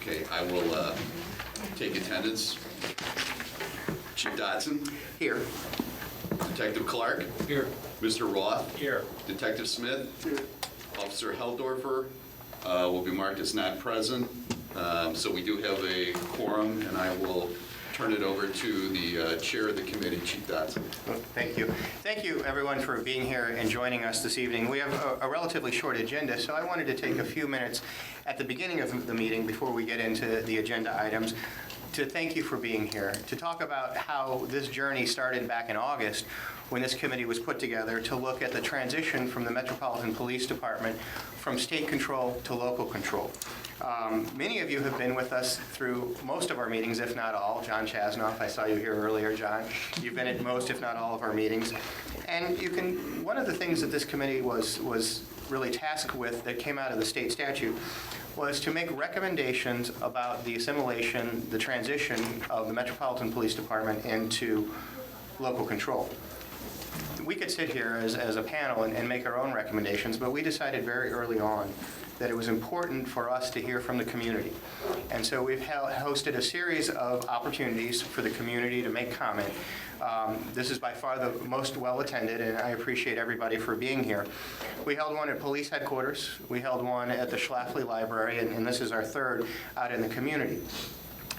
Okay, I will take attendance. Chief Dotson? Here. Detective Clark? Here. Mr. Roth? Here. Detective Smith? Here. Officer Heldorfer will be marked as not present. So we do have a quorum, and I will turn it over to the chair of the committee, Chief Dotson. Thank you. Thank you, everyone, for being here and joining us this evening. We have a relatively short agenda, so I wanted to take a few minutes at the beginning of the meeting before we get into the agenda items to thank you for being here, to talk about how this journey started back in August when this committee was put together to look at the transition from the Metropolitan Police Department from state control to local control. Many of you have been with us through most of our meetings, if not all. John Chasnoff, I saw you here earlier, John. You've been at most, if not all, of our meetings. And one of the things that this committee was really tasked with that came out of the state statute was to make recommendations about the assimilation, the transition of the Metropolitan Police Department into local control. We could sit here as a panel and make our own recommendations, but we decided very early on that it was important for us to hear from the community. And so we've hosted a series of opportunities for the community to make comment. This is by far the most well-attended, and I appreciate everybody for being here. We held one at police headquarters. We held one at the Schlafly Library, and this is our third out in the community.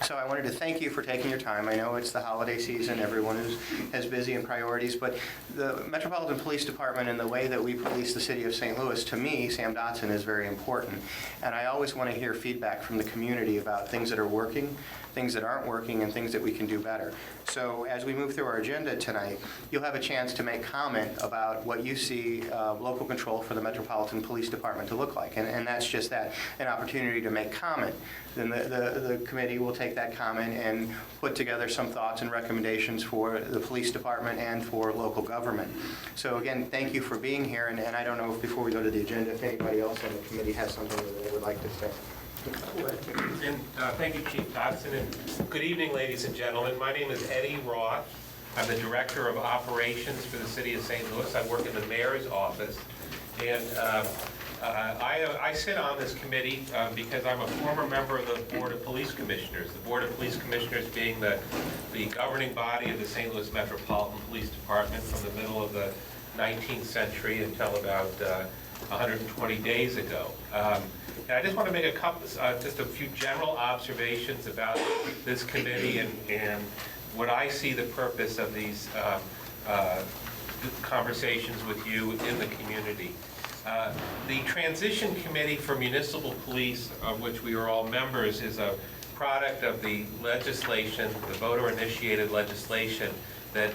So I wanted to thank you for taking your time. I know it's the holiday season, everyone has busy and priorities, but the Metropolitan Police Department and the way that we police the city of St. Louis, to me, Sam Dotson, is very important. And I always want to hear feedback from the community about things that are working, things that aren't working, and things that we can do better. So as we move through our agenda tonight, you'll have a chance to make comment about what you see local control for the Metropolitan Police Department to look like. And that's just that, an opportunity to make comment. Then the committee will take that comment and put together some thoughts and recommendations for the police department and for local government. So again, thank you for being here, and I don't know if before we go to the agenda, if anybody else on the committee has something that they would like to say. And thank you, Chief Dotson, and good evening, ladies and gentlemen. My name is Eddie Roth. I'm the Director of Operations for the City of St. Louis. I work in the Mayor's office, and I sit on this committee because I'm a former member of the Board of Police Commissioners. The Board of Police Commissioners being the governing body of the St. Louis Metropolitan Police Department from the middle of the 19th century until about 120 days ago. And I just want to make just a few general observations about this committee and what I see the purpose of these conversations with you in the community. The Transition Committee for Municipal Police, of which we are all members, is a product of the legislation, the voter-initiated legislation that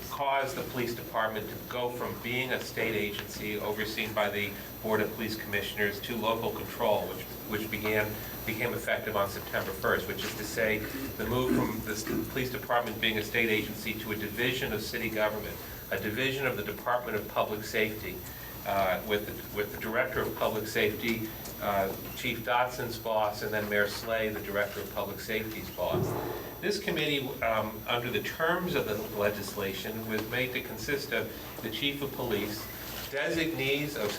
caused the police department to go from being a state agency overseen by the Board of Police Commissioners to local control, which became effective on September 1st, which is to say the move from the police department being a state agency to a division of city government, a division of the Department of Public Safety, with the Director of Public Safety, Chief Dotson's boss, and then Mayor Slay, the Director of Public Safety's boss. This committee, under the terms of the legislation, was made to consist of the Chief of Police, designees of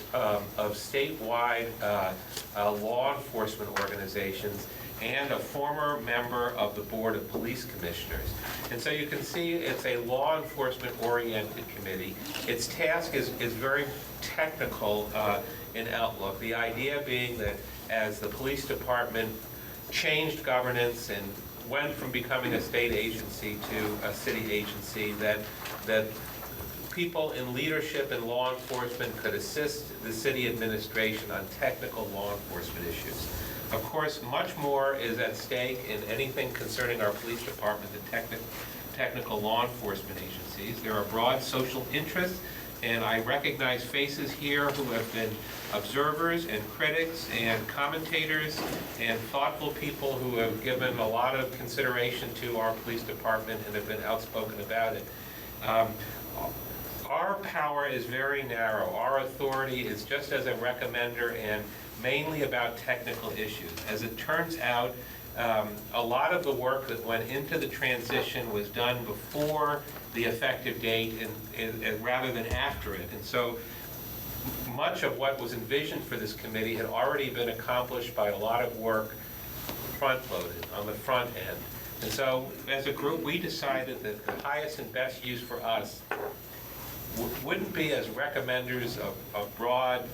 statewide law enforcement organizations, and a former member of the Board of Police Commissioners. And so you can see it's a law enforcement-oriented committee. Its task is very technical in outlook. The idea being that as the police department changed governance and went from becoming a state agency to a city agency, that people in leadership and law enforcement could assist the city administration on technical law enforcement issues. Of course, much more is at stake in anything concerning our police department than technical law enforcement agencies. There are broad social interests, and I recognize faces here who have been observers and critics and commentators and thoughtful people who have given a lot of consideration to our police department and have been outspoken about it. Our power is very narrow. Our authority is just as a recommender and mainly about technical issues. As it turns out, a lot of the work that went into the transition was done before the effective date and rather than after it. And so much of what was envisioned for this committee had already been accomplished by a lot of work front-loaded on the front end. And so, as a group, we decided that the highest and best use for us wouldn't be as recommenders of broad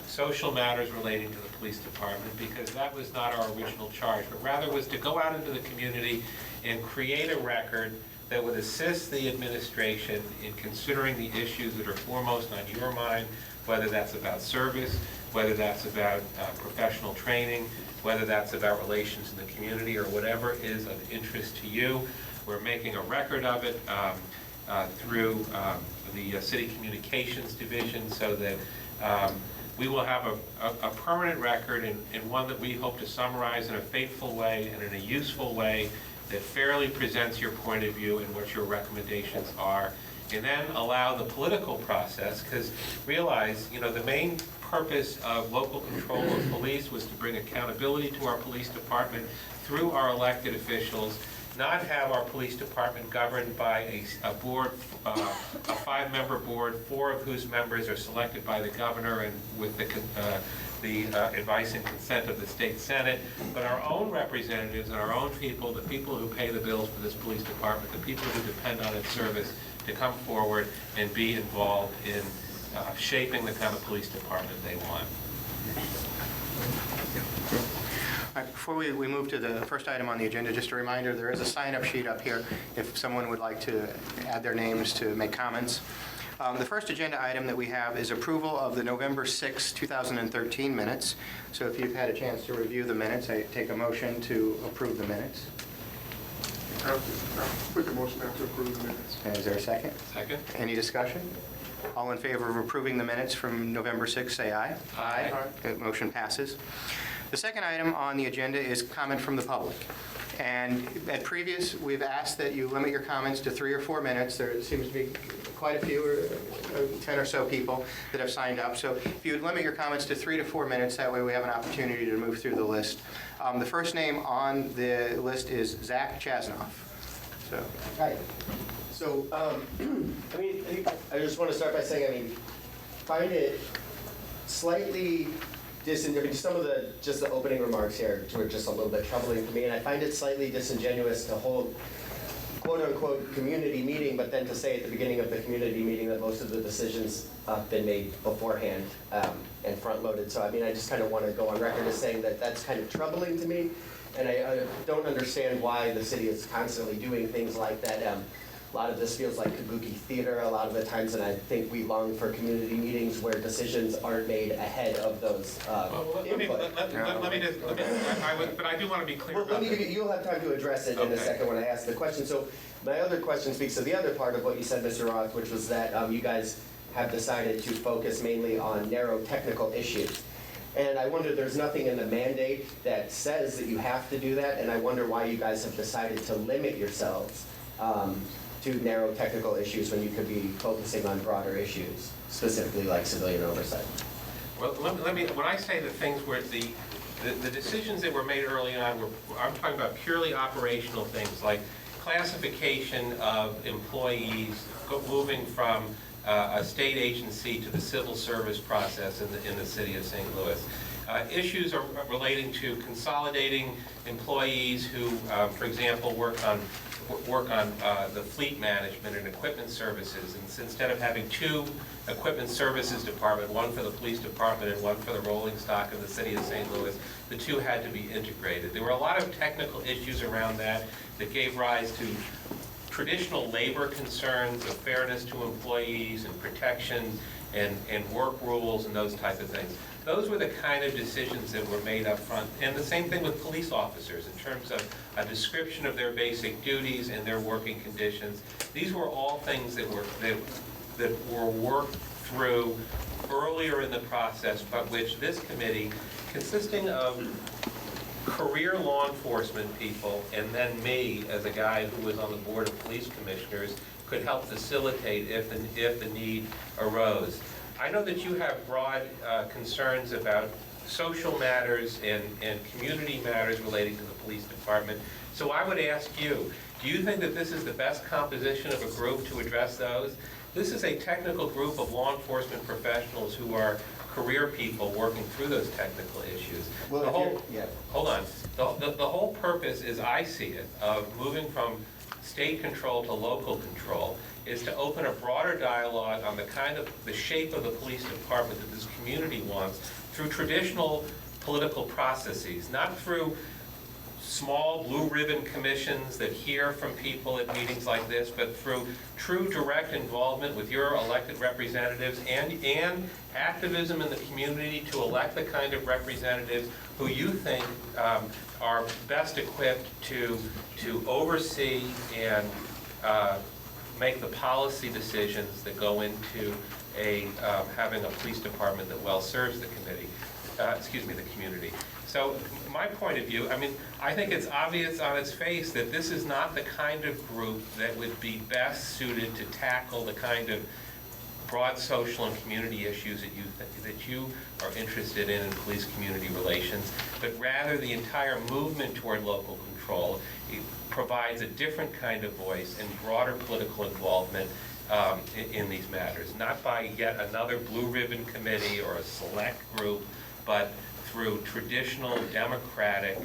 social matters relating to the police department, because that was not our original charge, but rather was to go out into the community and create a record that would assist the administration in considering the issues that are foremost on your mind, whether that's about service, whether that's about professional training, whether that's about relations in the community, or whatever is of interest to you. We're making a record of it through the City Communications Division, so that we will have a permanent record, and one that we hope to summarize in a faithful way and in a useful way that fairly presents your point of view and what your recommendations are, and then allow the political process, because realize, the main purpose of local control of police was to bring accountability to our police department through our elected officials, not have our police department governed by a board, a 5-member board, 4 of whose members are selected by the governor and with the advice and consent of the state senate, but our own representatives and our own people, the people who pay the bills for this police department, the people who depend on its service, to come forward and be involved in shaping the kind of police department they want. All right, before we move to the first item on the agenda, just a reminder, there is a sign-up sheet up here if someone would like to add their names to make comments. The first agenda item that we have is approval of the November 6, 2013 minutes. So if you've had a chance to review the minutes, I take a motion to approve the minutes. I'll put the motion out to approve the minutes. And is there a second? Second? Any discussion? All in favor of approving the minutes from November 6, say aye. Aye. That motion passes. The second item on the agenda is comment from the public. And at previous, we've asked that you limit your comments to 3 or 4 minutes. There seems to be quite a few, 10 or so people that have signed up. So if you would limit your comments to 3 to 4 minutes, that way we have an opportunity to move through the list. The first name on the list is Zach Chasnoff. So. Hi. So, I just want to start by saying, find it slightly some of the opening remarks here were just a little bit troubling to me, and I find it slightly disingenuous to hold quote-unquote community meeting, but then to say at the beginning of the community meeting that most of the decisions have been made beforehand and front-loaded. So, I just kind of want to go on record as saying that that's kind of troubling to me, and I don't understand why the city is constantly doing things like that. A lot of this feels like kabuki theater a lot of the times, and I think we long for community meetings where decisions aren't made ahead of those input. But I do want to be clear Well, about that. you'll have time to address it in a second when I ask the question. So my other question speaks to the other part of what you said, Mr. Roth, which was that you guys have decided to focus mainly on narrow technical issues. And I wonder, there's nothing in the mandate that says that you have to do that, and I wonder why you guys have decided to limit yourselves to narrow technical issues when you could be focusing on broader issues, specifically like civilian oversight. Well, when I say the things where the decisions that were made early on, I'm talking about purely operational things like classification of employees moving from a state agency to the civil service process in the city of St. Louis. Issues are relating to consolidating employees who, for example, work on the fleet management and equipment services. And instead of having 2 equipment services department, one for the police department and one for the rolling stock of the city of St. Louis, the 2 had to be integrated. There were a lot of technical issues around that gave rise to traditional labor concerns of fairness to employees and protection and work rules and those type of things. Those were the kind of decisions that were made up front. And the same thing with police officers in terms of a description of their basic duties and their working conditions. These were all things that were worked through earlier in the process, but which this committee, consisting of career law enforcement people and then me as a guy who was on the board of police commissioners, could help facilitate if the need arose. I know that you have broad concerns about social matters and community matters relating to the police department. So I would ask you, do you think that this is the best composition of a group to address those? This is a technical group of law enforcement professionals who are career people working through those technical issues. Well, The if whole- you're- yeah. Hold on. The whole purpose, as I see it, of moving from state control to local control is to open a broader dialogue on the shape of the police department that this community wants through traditional political processes, not through small blue ribbon commissions that hear from people at meetings like this, but through true direct involvement with your elected representatives and activism in the community to elect the kind of representatives who you think are best equipped to oversee and make the policy decisions that go into having a police department that well serves the community. So my point of view, I think it's obvious on its face that this is not the kind of group that would be best suited to tackle the kind of broad social and community issues that you are interested in police community relations, but rather the entire movement toward local control provides a different kind of voice and broader political involvement in these matters, not by yet another blue ribbon committee or a select group, but through traditional democratic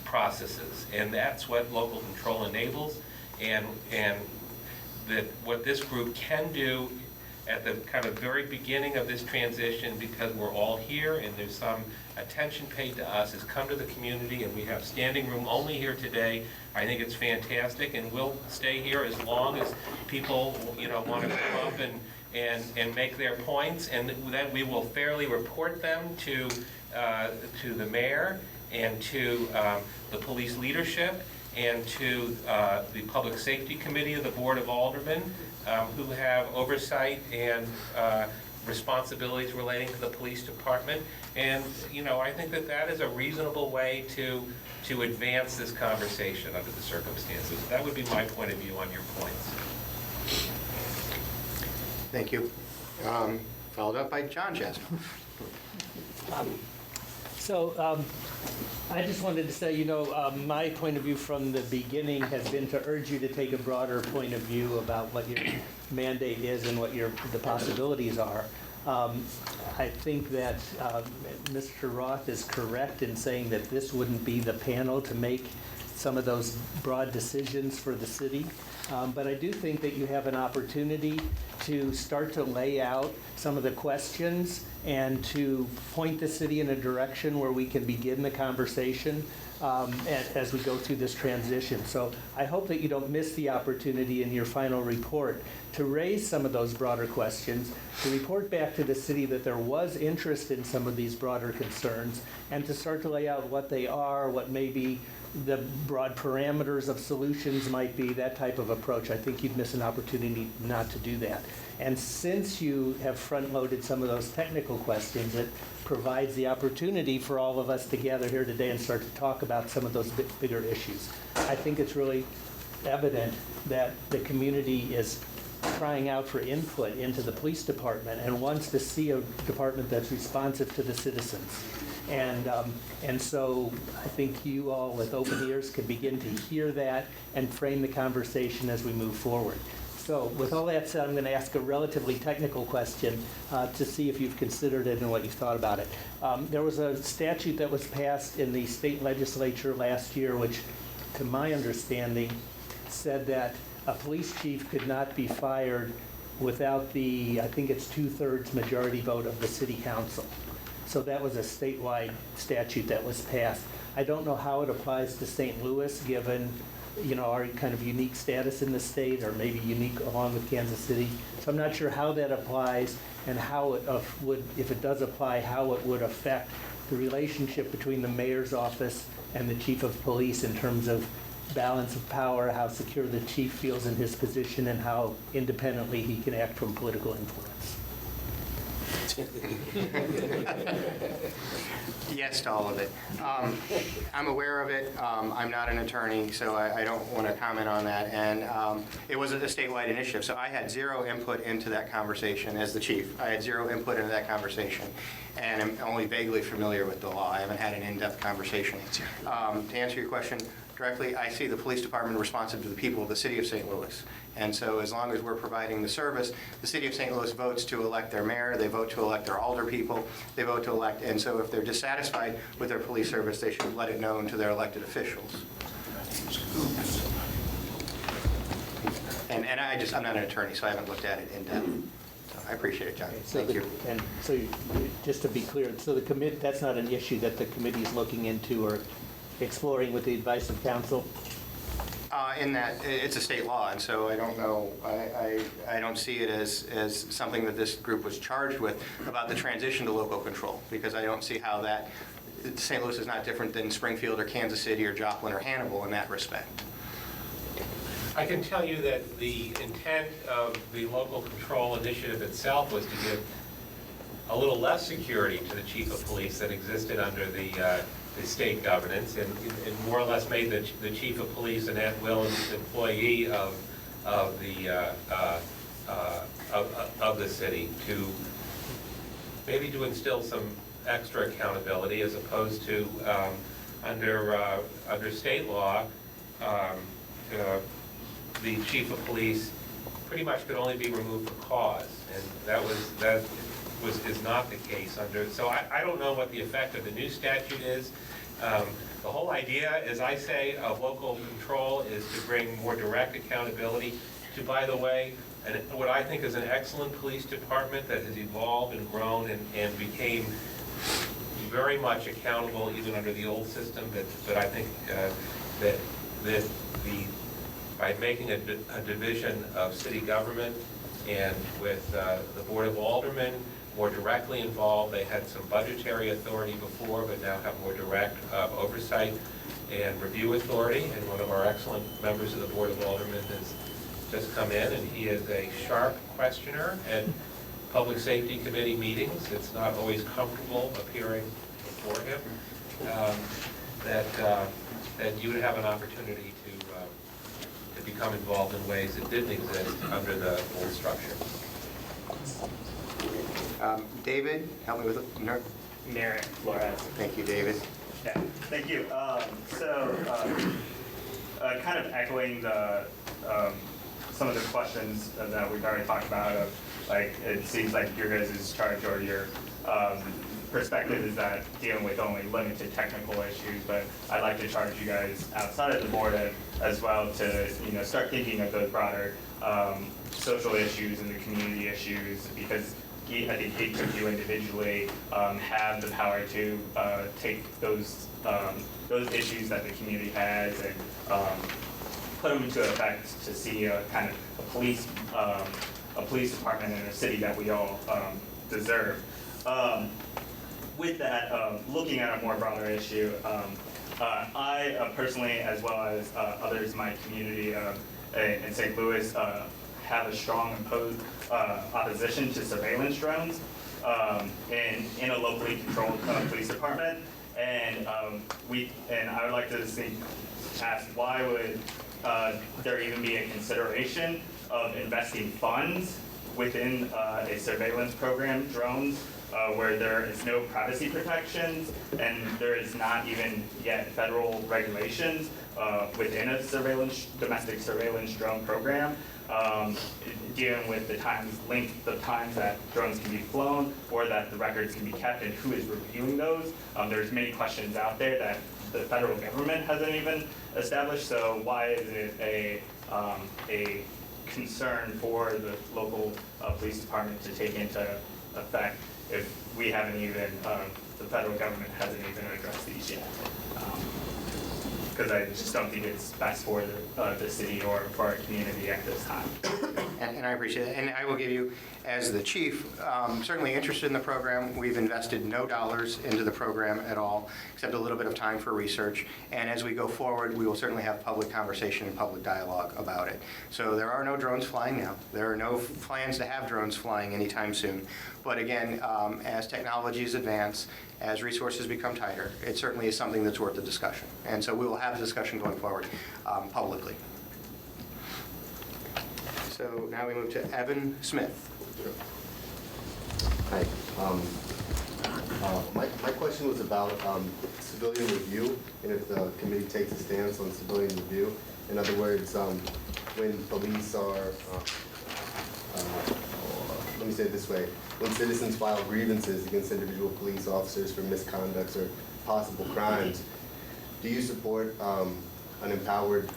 processes. And that's what local control enables, and that what this group can do at the kind of very beginning of this transition, because we're all here and there's some attention paid to us, is come to the community, and we have standing room only here today. I think it's fantastic, and we'll stay here as long as people want to come up and make their points, and then we will fairly report them to the mayor and to the police leadership and to the Public Safety Committee of the Board of Aldermen, who have oversight and responsibilities relating to the police department. And I think that is a reasonable way to advance this conversation under the circumstances. That would be my point of view on your points. Thank you. Followed up by John Jasmine. I just wanted to say, my point of view from the beginning has been to urge you to take a broader point of view about what your mandate is and what the possibilities are. I think that Mr. Roth is correct in saying that this wouldn't be the panel to make some of those broad decisions for the city. But I do think that you have an opportunity to start to lay out some of the questions and to point the city in a direction where we can begin the conversation as we go through this transition. So I hope that you don't miss the opportunity in your final report to raise some of those broader questions, to report back to the city that there was interest in some of these broader concerns, and to start to lay out what they are, what maybe the broad parameters of solutions might be, that type of approach. I think you'd miss an opportunity not to do that. And since you have front-loaded some of those technical questions, it provides the opportunity for all of us to gather here today and start to talk about some of those bigger issues. I think it's really evident that the community is crying out for input into the police department and wants to see a department that's responsive to the citizens. And so I think you all with open ears can begin to hear that and frame the conversation as we move forward. So with all that said, I'm going to ask a relatively technical question to see if you've considered it and what you've thought about it. There was a statute that was passed in the state legislature last year, which, to my understanding, said that a police chief could not be fired without the, I think it's 2/3 majority vote of the city council. So that was a statewide statute that was passed. I don't know how it applies to St. Louis, given our kind of unique status in the state, or maybe unique along with Kansas City. So I'm not sure how that applies and how it would, if it does apply, how it would affect the relationship between the mayor's office and the chief of police in terms of balance of power, how secure the chief feels in his position, and how independently he can act from political influence. Yes to all of it. I'm aware of it. I'm not an attorney, so I don't want to comment on that. And it was a statewide initiative, so I had zero input into that conversation as the chief. I had zero input into that conversation, and I'm only vaguely familiar with the law. I haven't had an in-depth conversation. To answer your question correctly, I see the police department responsive to the people of the city of St. Louis. And so as long as we're providing the service, the city of St. Louis votes to elect their mayor, they vote to elect their alder people, they vote to elect, and so if they're dissatisfied with their police service, they should let it known to their elected officials. And I'm not an attorney, so I haven't looked at it in depth. So I appreciate it, John. So Thank you. And so, just to be clear, so the that's not an issue that the committee is looking into or exploring with the advice of council? In that, it's a state law, and so I don't know, I don't see it as something that this group was charged with about the transition to local control, because I don't see how that, St. Louis is not different than Springfield or Kansas City or Joplin or Hannibal in that respect. I can tell you that the intent of the local control initiative itself was to give a little less security to the chief of police that existed under the state governance, and more or less made the chief of police an at-will employee of the city, to maybe to instill some extra accountability, as opposed to under state law. The chief of police pretty much could only be removed for cause, and that is not the case under. So I don't know what the effect of the new statute is. The whole idea, as I say, of local control is to bring more direct accountability to, by the way, what I think is an excellent police department that has evolved and grown and became very much accountable even under the old system. But I think that by making a division of city government, and with the Board of Aldermen more directly involved, they had some budgetary authority before, but now have more direct oversight and review authority. And one of our excellent members of the Board of Aldermen has just come in, and he is a sharp questioner at Public Safety Committee meetings. It's not always comfortable appearing before him. That you would have an opportunity to become involved in ways that didn't exist under the old structure. David, help me with it. Merrick Flores. Thank you, David. Yeah, thank you. Kind of echoing the some of the questions that we've already talked about. Of like, it seems like your guys' charge or your perspective is that dealing with only limited technical issues, but I'd like to charge you guys outside of the board as well to start thinking of those broader social issues and the community issues, because I think each of you individually have the power to take those issues that the community has and put them into effect to see a kind of a police department in a city that we all deserve. With that, looking at a more broader issue, I personally, as well as others in my community in St. Louis, have a strong opposition to surveillance drones in a locally controlled police department. And I would like to ask, why would there even be a consideration of investing funds within a surveillance program, drones, where there is no privacy protections and there is not even yet federal regulations within a domestic surveillance drone program, dealing with the length of times that drones can be flown or that the records can be kept and who is reviewing those. There's many questions out there that the federal government hasn't even established. So why is it a concern for the local police department to take into effect if we haven't even, the federal government hasn't even addressed these yet? Because I just don't think it's best for the city or for our community at this time. And I appreciate it. And I will give you, as the chief, certainly interested in the program. We've invested no dollars into the program at all, except a little bit of time for research. And as we go forward, we will certainly have public conversation and public dialogue about it. So there are no drones flying now. There are no plans to have drones flying anytime soon. But again, as technologies advance, as resources become tighter, it certainly is something that's worth the discussion. And so we will have a discussion going forward publicly. So now we move to Evan Smith. Hi. My question question was about civilian review, and if the committee takes a stance on civilian review. In other words, when police are, let me say it this way, when citizens file grievances against individual police officers for misconducts or possible crimes, do you support an empowered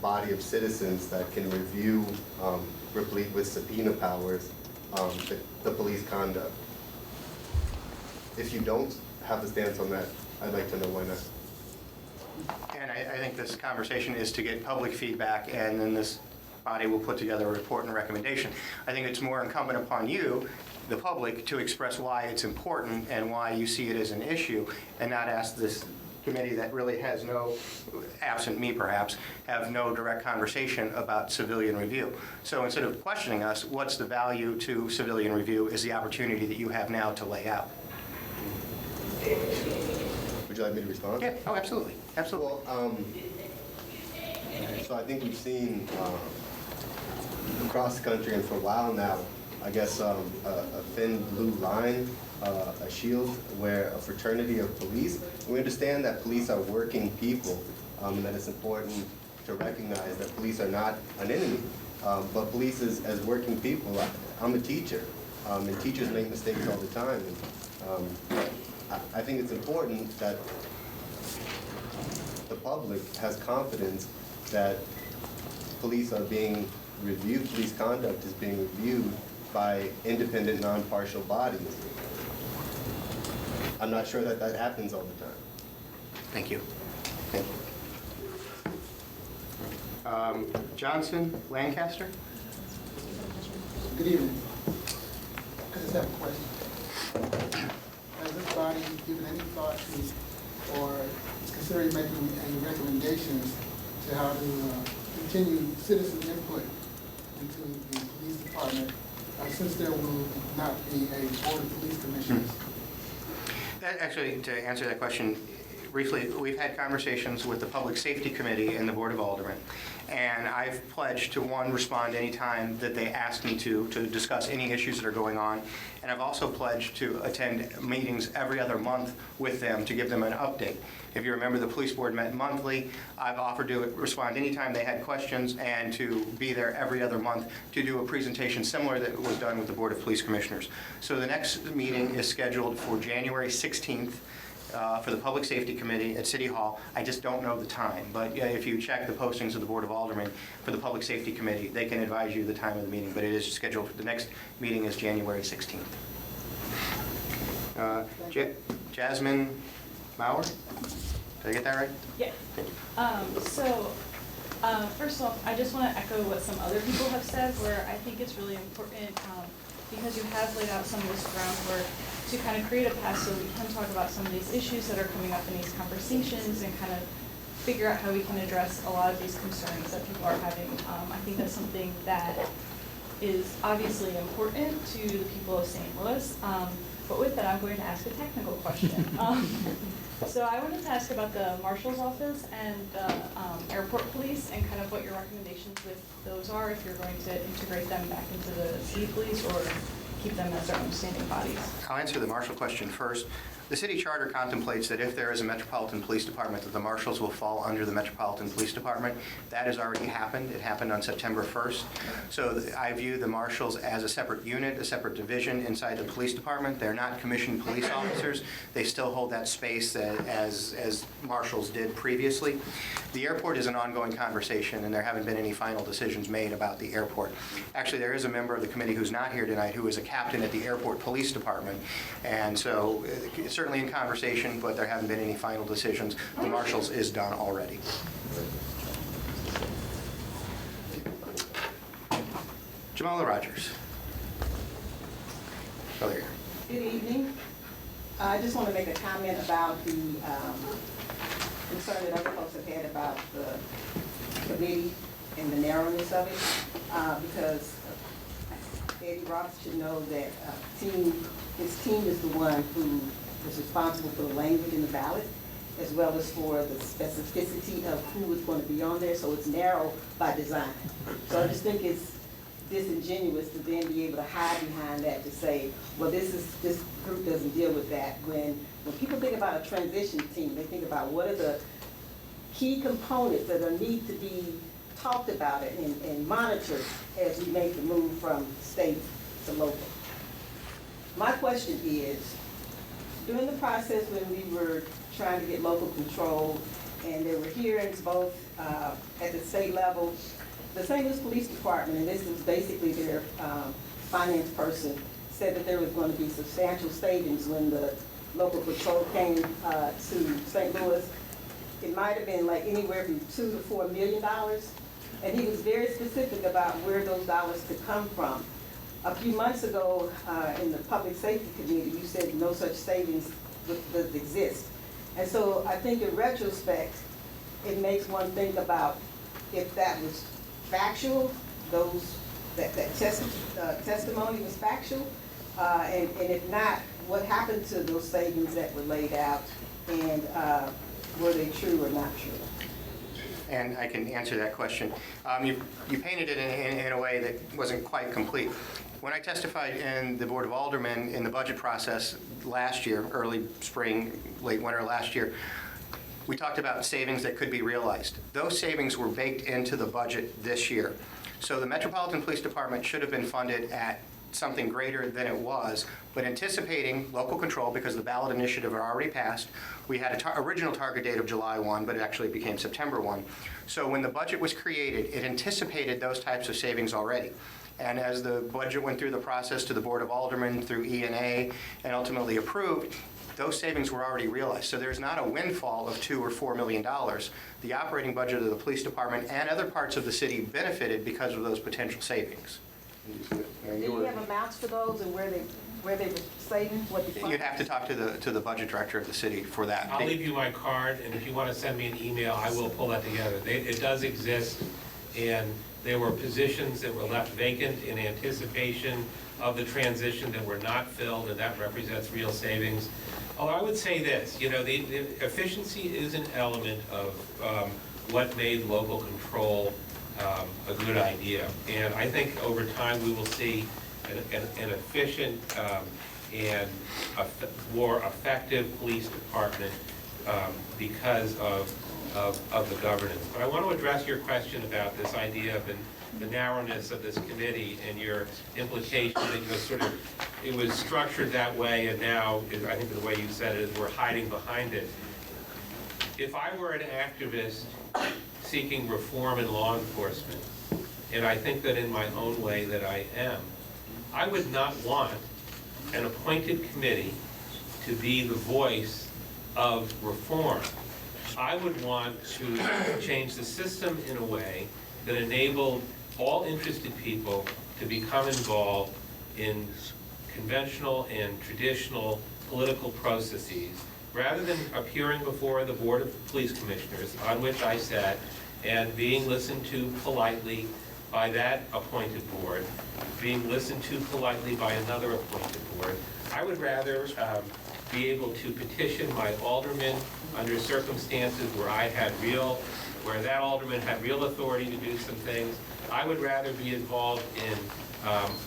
body of citizens that can review, replete with subpoena powers, the police conduct? If you don't have a stance on that, I'd like to know why not. And I think this conversation is to get public feedback, and then this body will put together a report and recommendation. I think it's more incumbent upon you, the public, to express why it's important and why you see it as an issue, and not ask this committee that really has no, absent me perhaps, have no direct conversation about civilian review. So instead of questioning us, what's the value to civilian review is the opportunity that you have now to lay out. Would you like me to respond? Yeah, oh, absolutely, absolutely. Well, so I think we've seen across the country and for a while now, I guess a thin blue line, a shield, where a fraternity of police. We understand that police are working people, and that it's important to recognize that police are not an enemy, but police as working people. I'm a teacher, and teachers make mistakes all the time. And, I think it's important that the public has confidence that police are being reviewed, police conduct is being reviewed by independent, non-partial bodies. I'm not sure that that happens all the time. Thank you. Thank you. Johnson, Lancaster? Good evening. I just have a question. Has this body given any thought to, or is considering making any recommendations to how to continue citizen input into the police department, since there will not be a board of police commissioners? Actually, to answer that question briefly, we've had conversations with the Public Safety Committee and the Board of Aldermen, and I've pledged to, one, respond anytime that they ask me to discuss any issues that are going on, and I've also pledged to attend meetings every other month with them to give them an update. If you remember, the police board met monthly. I've offered to respond anytime they had questions and to be there every other month to do a presentation similar that was done with the Board of Police Commissioners. So the next meeting is scheduled for January 16th. For the Public Safety Committee at City Hall. I just don't know the time, but if you check the postings of the Board of Aldermen for the Public Safety Committee, they can advise you the time of the meeting, but it is scheduled, the next meeting is January 16th. Jasmine Maurer? Did I get that right? Yeah. First off, I just want to echo what some other people have said, where I think it's really important because you have laid out some of this groundwork to kind of create a path so we can talk about some of these issues that are coming up in these conversations and kind of figure out how we can address a lot of these concerns that people are having. I think that's something that is obviously important to the people of St. Louis. But with that, I'm going to ask a technical question. So I wanted to ask about the Marshal's Office and the airport police and kind of what your recommendations with those are, if you're going to integrate them back into the city police or keep them as their own standing bodies. I'll answer the Marshal question first. The city charter contemplates that if there is a Metropolitan Police Department, that the Marshals will fall under the Metropolitan Police Department. That has already happened. It happened on September 1st. So I view the Marshals as a separate unit, a separate division inside the police department. They're not commissioned police officers. They still hold that space as Marshals did previously. The airport is an ongoing conversation, and there haven't been any final decisions made about the airport. Actually, there is a member of the committee who's not here tonight who is a captain at the Airport Police Department, and so it's certainly in conversation, but there haven't been any final decisions. The Marshals is done already. Jamala Rogers. Oh, there you are. Good evening. I just want to make a comment about the concern that other folks have had about the committee and the narrowness of it, because Eddie Ross should know that his team is the one who is responsible for the language in the ballot, as well as for the specificity of who is going to be on there, so it's narrow by design. So I just think it's disingenuous to then be able to hide behind that to say, well, this group doesn't deal with that. When people think about a transition team, they think about what are the key components that need to be talked about and monitored as we make the move from state to local. My question is, during the process when we were trying to get local control, and there were hearings both at the state level, the St. Louis Police Department, and this was basically their finance person, said that there was going to be substantial savings when the local patrol came to St. Louis. It might have been like anywhere from $2 to $4 million. And he was very specific about where those dollars could come from. A few months ago, in the Public Safety Committee, you said no such savings does exist. And so I think in retrospect, it makes one think about if that was factual, that testimony was factual, and if not, what happened to those savings that were laid out, and were they true or not true? And I can answer that question. You painted it in a way that wasn't quite complete. When I testified in the Board of Aldermen in the budget process last year, early spring, late winter last year, we talked about savings that could be realized. Those savings were baked into the budget this year. So the Metropolitan Police Department should have been funded at something greater than it was, but anticipating local control, because the ballot initiative had already passed, we had an original target date of July 1, but it actually became September 1. So when the budget was created, it anticipated those types of savings already. And as the budget went through the process to the Board of Aldermen, through E&A, and ultimately approved, those savings were already realized. So there's not a windfall of $2 or $4 million. The operating budget of the police department and other parts of the city benefited because of those potential savings. Do you have amounts for those and where they were saving? You'd have to talk to the budget director of the city for that. I'll leave you my card, and if you want to send me an email, I will pull that together. It does exist, and there were positions that were left vacant in anticipation of the transition that were not filled, and that represents real savings. Although I would say this, the efficiency is an element of what made local control a good idea. And I think over time we will see an efficient and more effective police department because of the governance. But I want to address your question about this idea of the narrowness of this committee and your implication that it was structured that way, and now, I think the way you said it is we're hiding behind it. If I were an activist seeking reform in law enforcement, and I think that in my own way that I am, I would not want an appointed committee to be the voice of reform. I would want to change the system in a way that enabled all interested people to become involved in conventional and traditional political processes, rather than appearing before the Board of Police Commissioners, on which I sat, and being listened to politely by that appointed board, being listened to politely by another appointed board. I would rather be able to petition my alderman under circumstances where that alderman had real authority to do some things. I would rather be involved in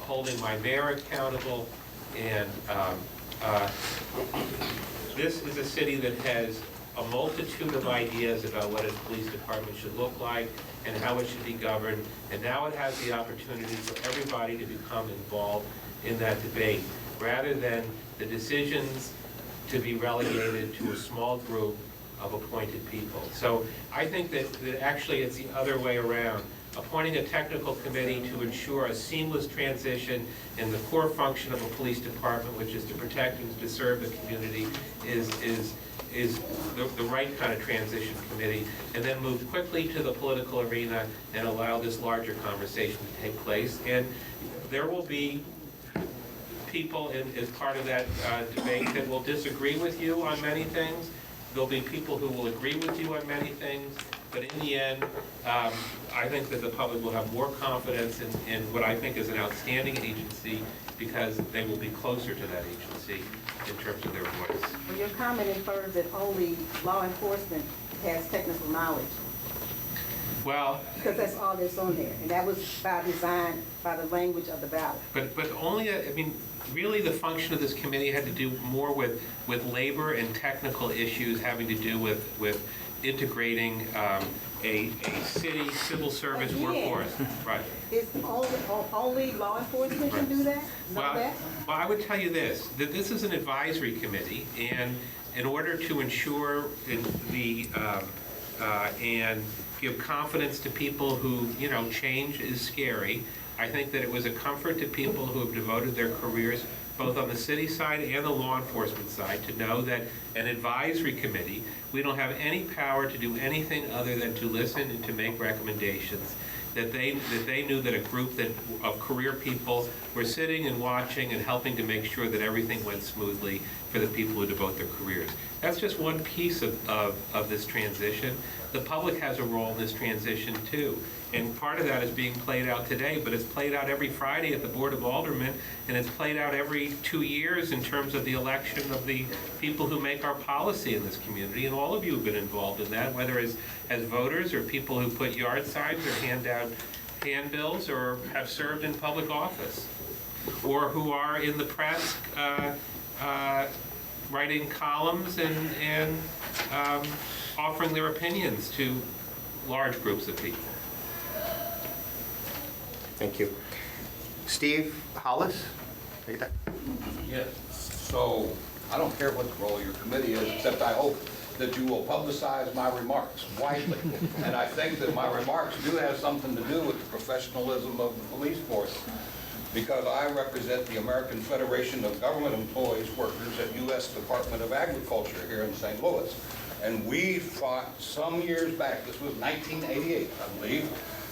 holding my mayor accountable, and this is a city that has a multitude of ideas about what a police department should look like and how it should be governed, and now it has the opportunity for everybody to become involved in that debate, rather than the decisions to be relegated to a small group of appointed people. So I think that actually it's the other way around. Appointing a technical committee to ensure a seamless transition in the core function of a police department, which is to protect and to serve the community, is the right kind of transition committee, and then move quickly to the political arena and allow this larger conversation to take place. And there will be people as part of that debate that will disagree with you on many things. There'll be people who will agree with you on many things. But in the end, I think that the public will have more confidence in what I think is an outstanding agency, because they will be closer to that agency in terms of their voice. Well, your comment infers that only law enforcement has technical knowledge. Well, Because that's all that's on there, and that was by design, by the language of the ballot. but only, I mean, really the function of this committee had to do more with labor and technical issues having to do with integrating a city civil service Again. workforce. Right. Is only law enforcement can do that? Know Well, that? well, I would tell you this, that this is an advisory committee, and in order to ensure and give confidence to people who, change is scary, I think that it was a comfort to people who have devoted their careers both on the city side and the law enforcement side to know that an advisory committee, we don't have any power to do anything other than to listen and to make recommendations, that they knew that a group of career people were sitting and watching and helping to make sure that everything went smoothly for the people who devote their careers. That's just one piece of this transition. The public has a role in this transition too. And part of that is being played out today, but it's played out every Friday at the Board of Aldermen, and it's played out every 2 years in terms of the election of the people who make our policy in this community. And all of you have been involved in that, whether as voters or people who put yard signs or hand out handbills or have served in public office, or who are in the press writing columns and offering their opinions to large groups of people. Thank you. Steve Hollis? Are you there? Yes. So I don't care what the role of your committee is, except I hope that you will publicize my remarks widely. And I think that my remarks do have something to do with the professionalism of the police force, because I represent the American Federation of Government Employees Workers at U.S. Department of Agriculture here in St. Louis. And we fought some years back, this was 1988, I believe.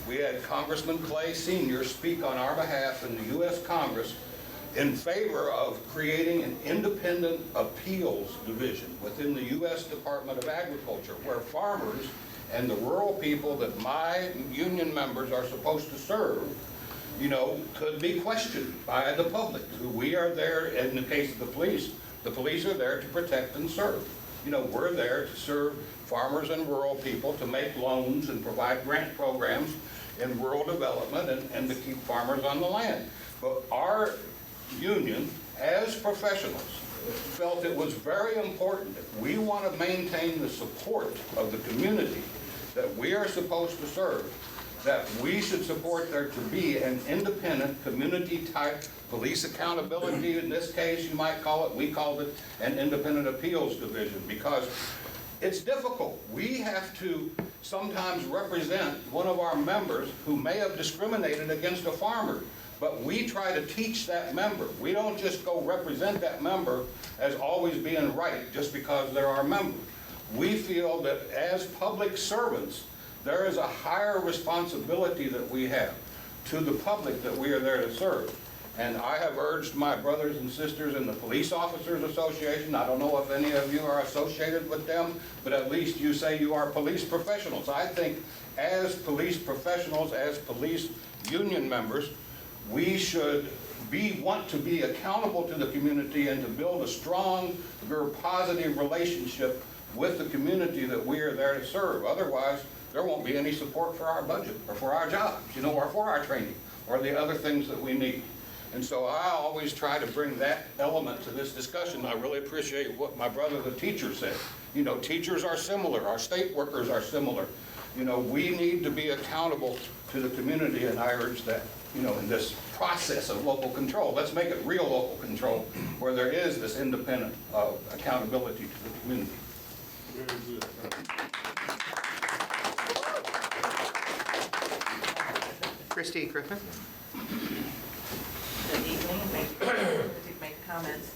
We had Congressman Clay Sr. speak on our behalf in the U.S. Congress in favor of creating an independent appeals division within the U.S. Department of Agriculture, where farmers and the rural people that my union members are supposed to serve, could be questioned by the public. We are there, in the case of the police are there to protect and serve. We're there to serve farmers and rural people, to make loans and provide grant programs in rural development and to keep farmers on the land. But our union, as professionals, felt it was very important if we want to maintain the support of the community that we are supposed to serve, that we should support there to be an independent community-type police accountability. In this case, you might call it, we called it an independent appeals division, because it's difficult. We have to sometimes represent one of our members who may have discriminated against a farmer, but we try to teach that member. We don't just go represent that member as always being right just because they're our member. We feel that as public servants, there is a higher responsibility that we have to the public that we are there to serve. And I have urged my brothers and sisters in the Police Officers Association, I don't know if any of you are associated with them, but at least you say you are police professionals. I think as police professionals, as police union members, we should want to be accountable to the community and to build a stronger, positive relationship with the community that we are there to serve. Otherwise, there won't be any support for our budget or for our jobs, or for our training or the other things that we need. And so I always try to bring that element to this discussion. I really appreciate what my brother, the teacher, said. Teachers are similar. Our state workers are similar. We need to be accountable to the community, and I urge that, in this process of local control, let's make it real local control, where there is this independent accountability to the community. Christy Griffin? Good evening, and thank you for the opportunity to make comments.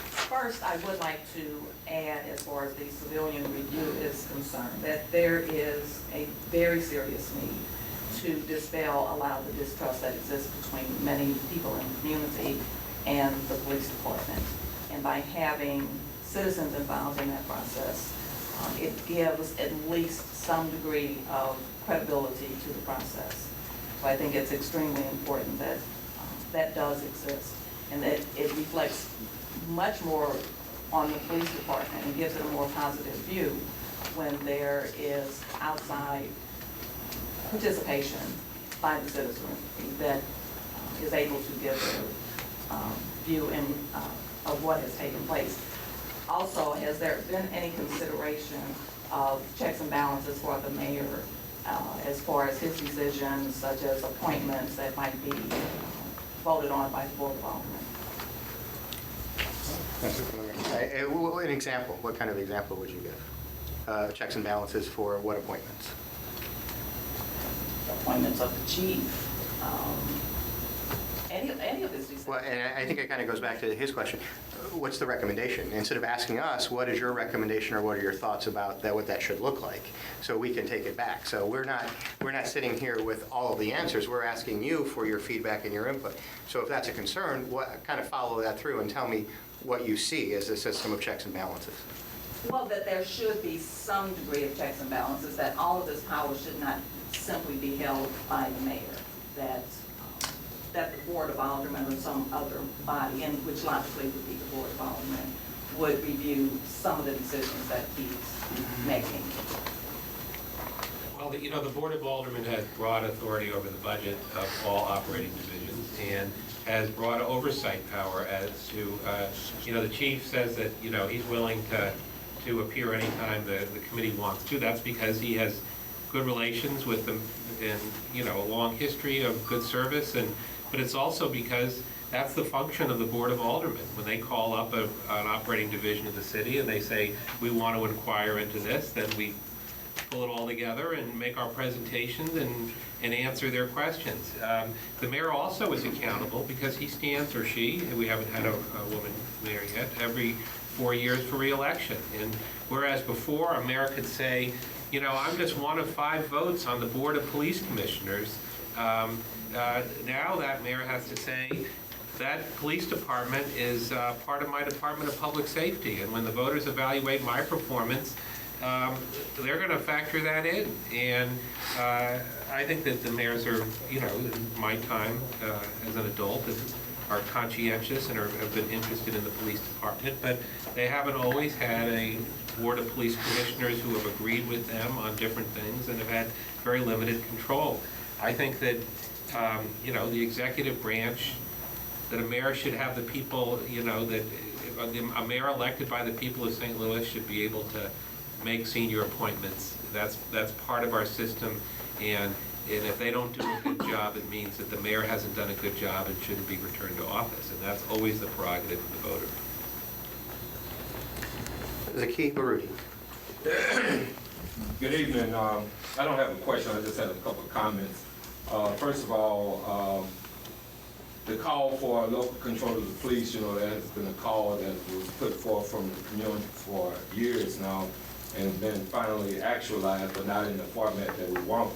First, I would like to add, as far as the civilian review is concerned, that there is a very serious need to dispel a lot of the distrust that exists between many people in the community and the police department. And by having citizens involved in that process, it gives at least some degree of credibility to the process. So I think it's extremely important that that does exist, and that it reflects much more on the police department and gives it a more positive view when there is outside participation by the citizenry that is able to give their view of what has taken place. Also, has there been any consideration of checks and balances for the mayor as far as his decisions, such as appointments that might be voted on by the Board of Aldermen? An example, what kind of example would you give? Checks and balances for what appointments? Appointments of the chief, any of his decisions. Well, and I think it kind of goes back to his question. What's the recommendation? Instead of asking us, what is your recommendation or what are your thoughts about that, what that should look like, so we can take it back. So we're not sitting here with all of the answers. We're asking you for your feedback and your input. So if that's a concern, kind of follow that through and tell me what you see as a system of checks and balances. Well, that there should be some degree of checks and balances, that all of this power should not simply be held by the mayor, that the Board of Aldermen or some other body, and which logically would be the Board of Aldermen, would review some of the decisions that he's making. Well, the Board of Aldermen has broad authority over the budget of all operating divisions and has broad oversight power as to, the chief says that, he's willing to appear anytime the committee wants to. That's because he has good relations with them and, a long history of good service. But it's also because that's the function of the Board of Aldermen. When they call up an operating division of the city and they say, we want to inquire into this, then we pull it all together and make our presentations and answer their questions. The mayor also is accountable because he stands, or she, and we haven't had a woman mayor yet, every 4 years for re-election. And whereas before a mayor could say, I'm just one of 5 votes on the Board of Police Commissioners, now that mayor has to say, that police department is part of my Department of Public Safety, and when the voters evaluate my performance, they're going to factor that in. And I think that the mayors are, in my time as an adult, are conscientious and have been interested in the police department, but they haven't always had a Board of Police Commissioners who have agreed with them on different things and have had very limited control. I think that the executive branch, that a mayor should have the people, that a mayor elected by the people of St. Louis should be able to make senior appointments. That's part of our system, and if they don't do a good job, it means that the mayor hasn't done a good job and shouldn't be returned to office, and that's always the prerogative of the voter. Zaki Baruti. Good evening. I don't have a question. I just had a couple of comments. First of all, the call for local control of the police, that has been a call that was put forth from the community for years now and been finally actualized, but not in the format that we want.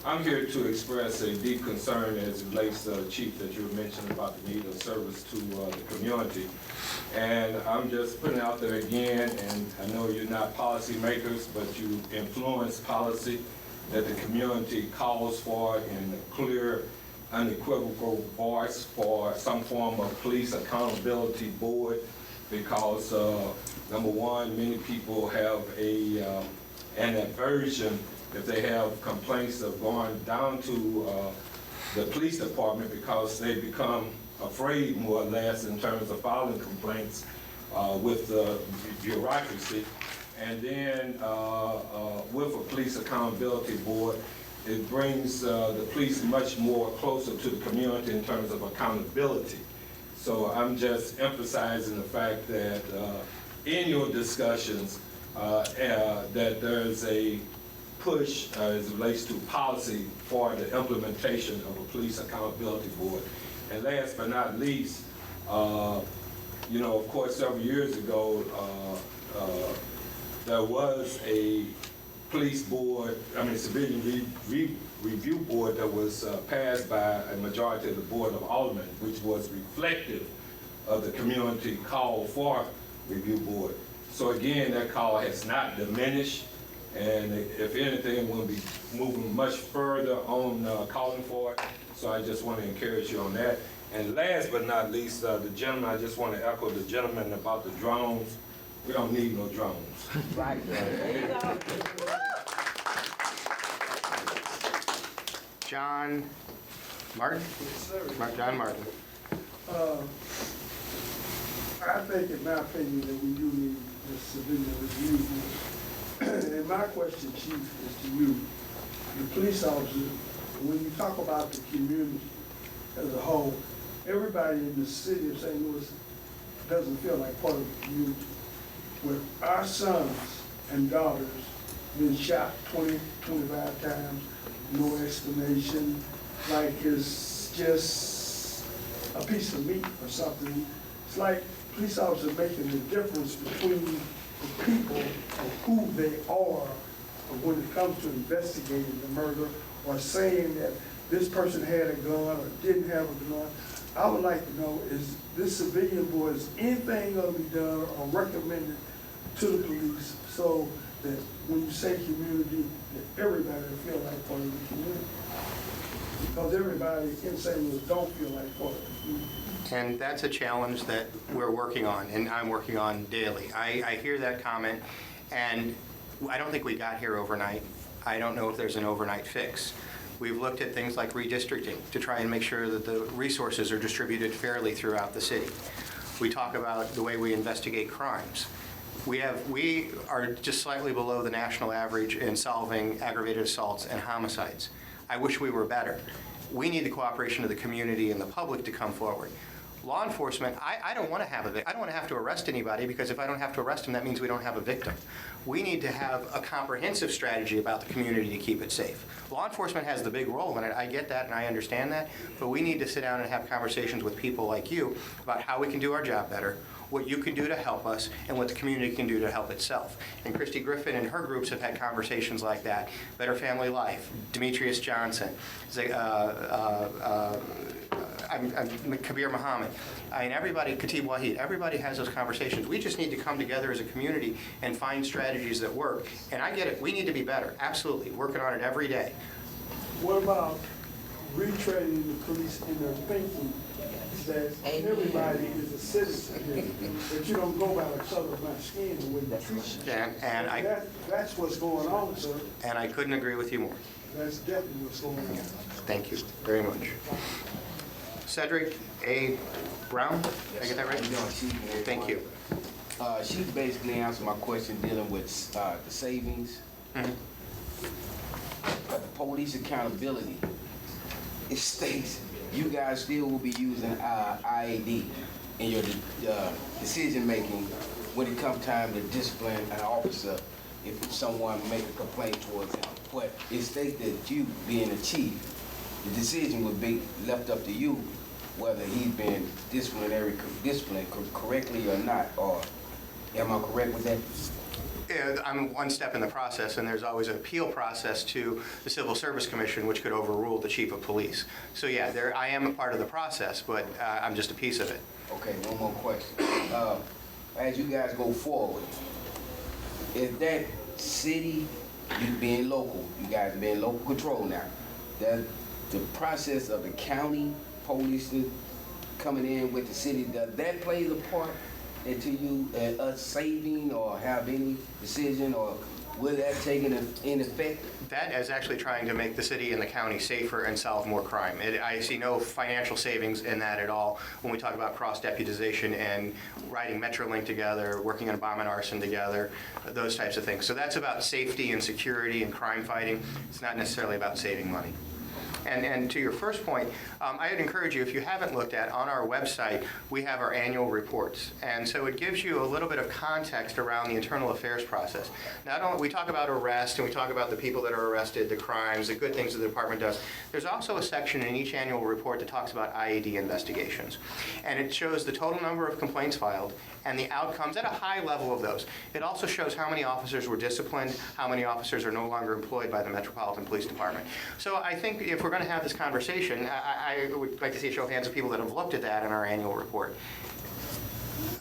I'm here to express a deep concern as it relates to Chief that you were mentioning about the need of service to the community. And I'm just putting it out there again, and I know you're not policy makers, but you influence policy that the community calls for in a clear, unequivocal voice for some form of police accountability board, because number one, many people have an aversion if they have complaints of going down to the police department, because they become afraid, more or less, in terms of filing complaints with the bureaucracy. And then with a police accountability board, it brings the police much more closer to the community in terms of accountability. So I'm just emphasizing the fact that in your discussions that there's a push as it relates to policy for the implementation of a police accountability board. And last but not least, of course, several years ago, there was a police board, civilian review board that was passed by a majority of the Board of Aldermen, which was reflective of the community call for review board. So again, that call has not diminished, and if anything, we'll be moving much further on calling for it. So I just want to encourage you on that. And last but not least, the gentleman, I just want to echo the gentleman about the drones. We don't need no drones. Right. John Martin? John Martin. I think, in my opinion, that we do need this civilian review. And my question, Chief, is to you, the police officer, when you talk about the community as a whole, everybody in the city of St. Louis doesn't feel like part of the community. With our sons and daughters being shot 20, 25 times, no explanation, like it's just a piece of meat or something. It's like police officers making the difference between the people of who they are when it comes to investigating the murder or saying that this person had a gun or didn't have a gun. I would like to know, is this civilian board, is anything going to be done or recommended to the police so that when you say community, that everybody will feel like part of the community? Because everybody in St. Louis don't feel like part of the community. And that's a challenge that we're working on, and I'm working on daily. I hear that comment, and I don't think we got here overnight. I don't know if there's an overnight fix. We've looked at things like redistricting to try and make sure that the resources are distributed fairly throughout the city. We talk about the way we investigate crimes. We are just slightly below the national average in solving aggravated assaults and homicides. I wish we were better. We need the cooperation of the community and the public to come forward. Law enforcement, I don't want to have I don't want to have to arrest anybody, because if I don't have to arrest them, that means we don't have a victim. We need to have a comprehensive strategy about the community to keep it safe. Law enforcement has the big role in it. I get that and I understand that, but we need to sit down and have conversations with people like you about how we can do our job better, what you can do to help us, and what the community can do to help itself. And Christy Griffin and her groups have had conversations like that. Better Family Life, Demetrius Johnson, Kabir Muhammad, everybody, Khatib Wahid, everybody has those conversations. We just need to come together as a community and find strategies that work. And I get it, we need to be better, absolutely, working on it every day. What about retraining the police in their thinking that everybody is a citizen here, that you don't go by the color of my skin and way you treat me? That's what's going on, sir. And I couldn't agree with you more. That's definitely what's going on. Thank you very much. Cedric A. Brown, did I get that right? Thank you. She basically answered my question dealing with the savings. Mm-hmm. But the police accountability, it states you guys still will be using IAD in your decision making when it comes time to discipline an officer if someone make a complaint towards him. But it states that you, being the chief, the decision would be left up to you whether he's been disciplined correctly or not. Or am I correct with that? Yeah, I'm one step in the process, and there's always an appeal process to the Civil Service Commission, which could overrule the chief of police. So yeah, I am a part of the process, but I'm just a piece of it. Okay, one more question. As you guys go forward, is that city, you being local, you guys being local control now, that the process of the county police coming in with the city, does that play the part into you us saving or have any decision, or will that take in effect? That is actually trying to make the city and the county safer and solve more crime. I see no financial savings in that at all when we talk about cross-deputization and riding Metrolink together, working on bomb and arson together, those types of things. So that's about safety and security and crime fighting. It's not necessarily about saving money. And to your first point, I'd encourage you, if you haven't looked at, on our website, we have our annual reports. And so it gives you a little bit of context around the internal affairs process. Not only, we talk about arrest, and we talk about the people that are arrested, the crimes, the good things that the department does. There's also a section in each annual report that talks about IAD investigations. And it shows the total number of complaints filed and the outcomes at a high level of those. It also shows how many officers were disciplined, how many officers are no longer employed by the Metropolitan Police Department. So I think if we're going to have this conversation, I would like to see a show of hands of people that have looked at that in our annual report.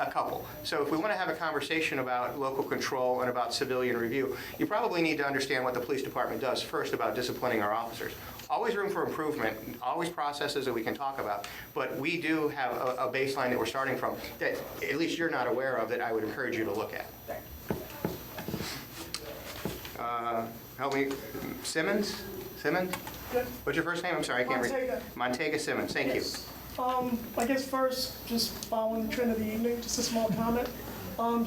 A couple. So if we want to have a conversation about local control and about civilian review, you probably need to understand what the police department does first about disciplining our officers. Always room for improvement, always processes that we can talk about, but we do have a baseline that we're starting from that at least you're not aware of that I would encourage you to look at. Help me, Simmons? Simmons? Yep. What's your first name? I'm sorry, I can't read. Montega. Montega Simmons, thank you. Yes. I guess first, just following the trend of the evening, just a small comment.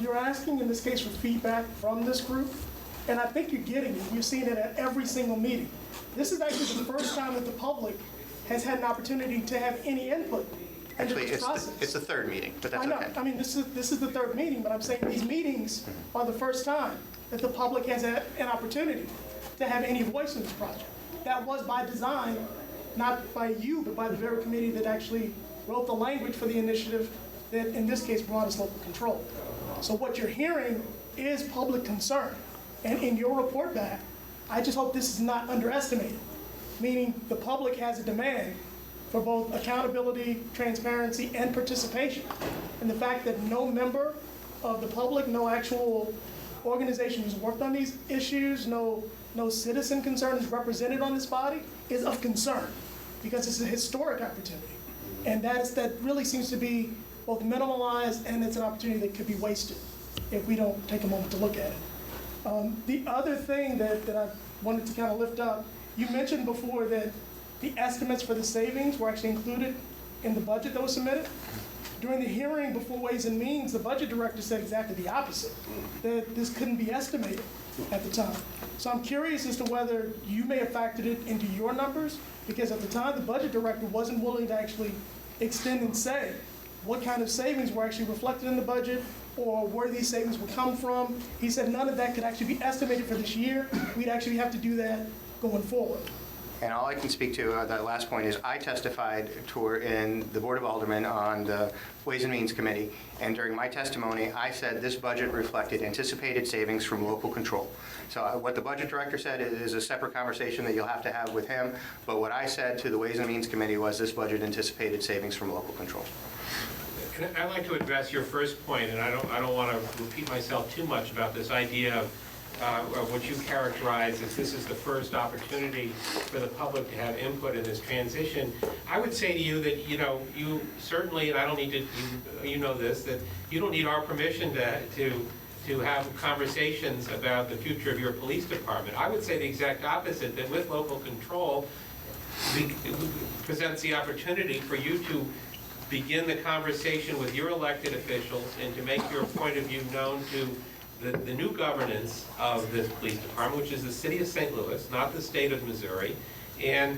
You're asking in this case for feedback from this group, and I think you're getting it. You're seeing it at every single meeting. This is actually the first time that the public has had an opportunity to have any input into Actually, this process. it's the third meeting, but that's I know. okay. I mean, this is the third meeting, but I'm saying these meetings are the first time that the public has had an opportunity to have any voice in this project. That was by design, not by you, but by the very committee that actually wrote the language for the initiative that, in this case, brought us local control. So what you're hearing is public concern. And in your report back, I just hope this is not underestimated, meaning the public has a demand for both accountability, transparency, and participation. And the fact that no member of the public, no actual organization who's worked on these issues, no citizen concern is represented on this body is of concern, because it's a historic opportunity. And that really seems to be both minimalized, and it's an opportunity that could be wasted if we don't take a moment to look at it. The other thing that I wanted to kind of lift up, you mentioned before that the estimates for the savings were actually included in the budget that was submitted. During the hearing before Ways and Means, the budget director said exactly the opposite, that this couldn't be estimated at the time. So I'm curious as to whether you may have factored it into your numbers, because at the time, the budget director wasn't willing to actually extend and say what kind of savings were actually reflected in the budget or where these savings would come from. He said none of that could actually be estimated for this year. We'd actually have to do that going forward. And all I can speak to, that last point, is I testified in the Board of Aldermen on the Ways and Means Committee, and during my testimony, I said this budget reflected anticipated savings from local control. So what the budget director said is a separate conversation that you'll have to have with him, but what I said to the Ways and Means Committee was this budget anticipated savings from local control. I'd like to address your first point, and I don't want to repeat myself too much about this idea of what you characterize as this is the first opportunity for the public to have input in this transition. I would say to you that, you certainly, and I don't need to, you know this, that you don't need our permission to have conversations about the future of your police department. I would say the exact opposite, that with local control, it presents the opportunity for you to begin the conversation with your elected officials and to make your point of view known to the new governance of this police department, which is the city of St. Louis, not the state of Missouri. And,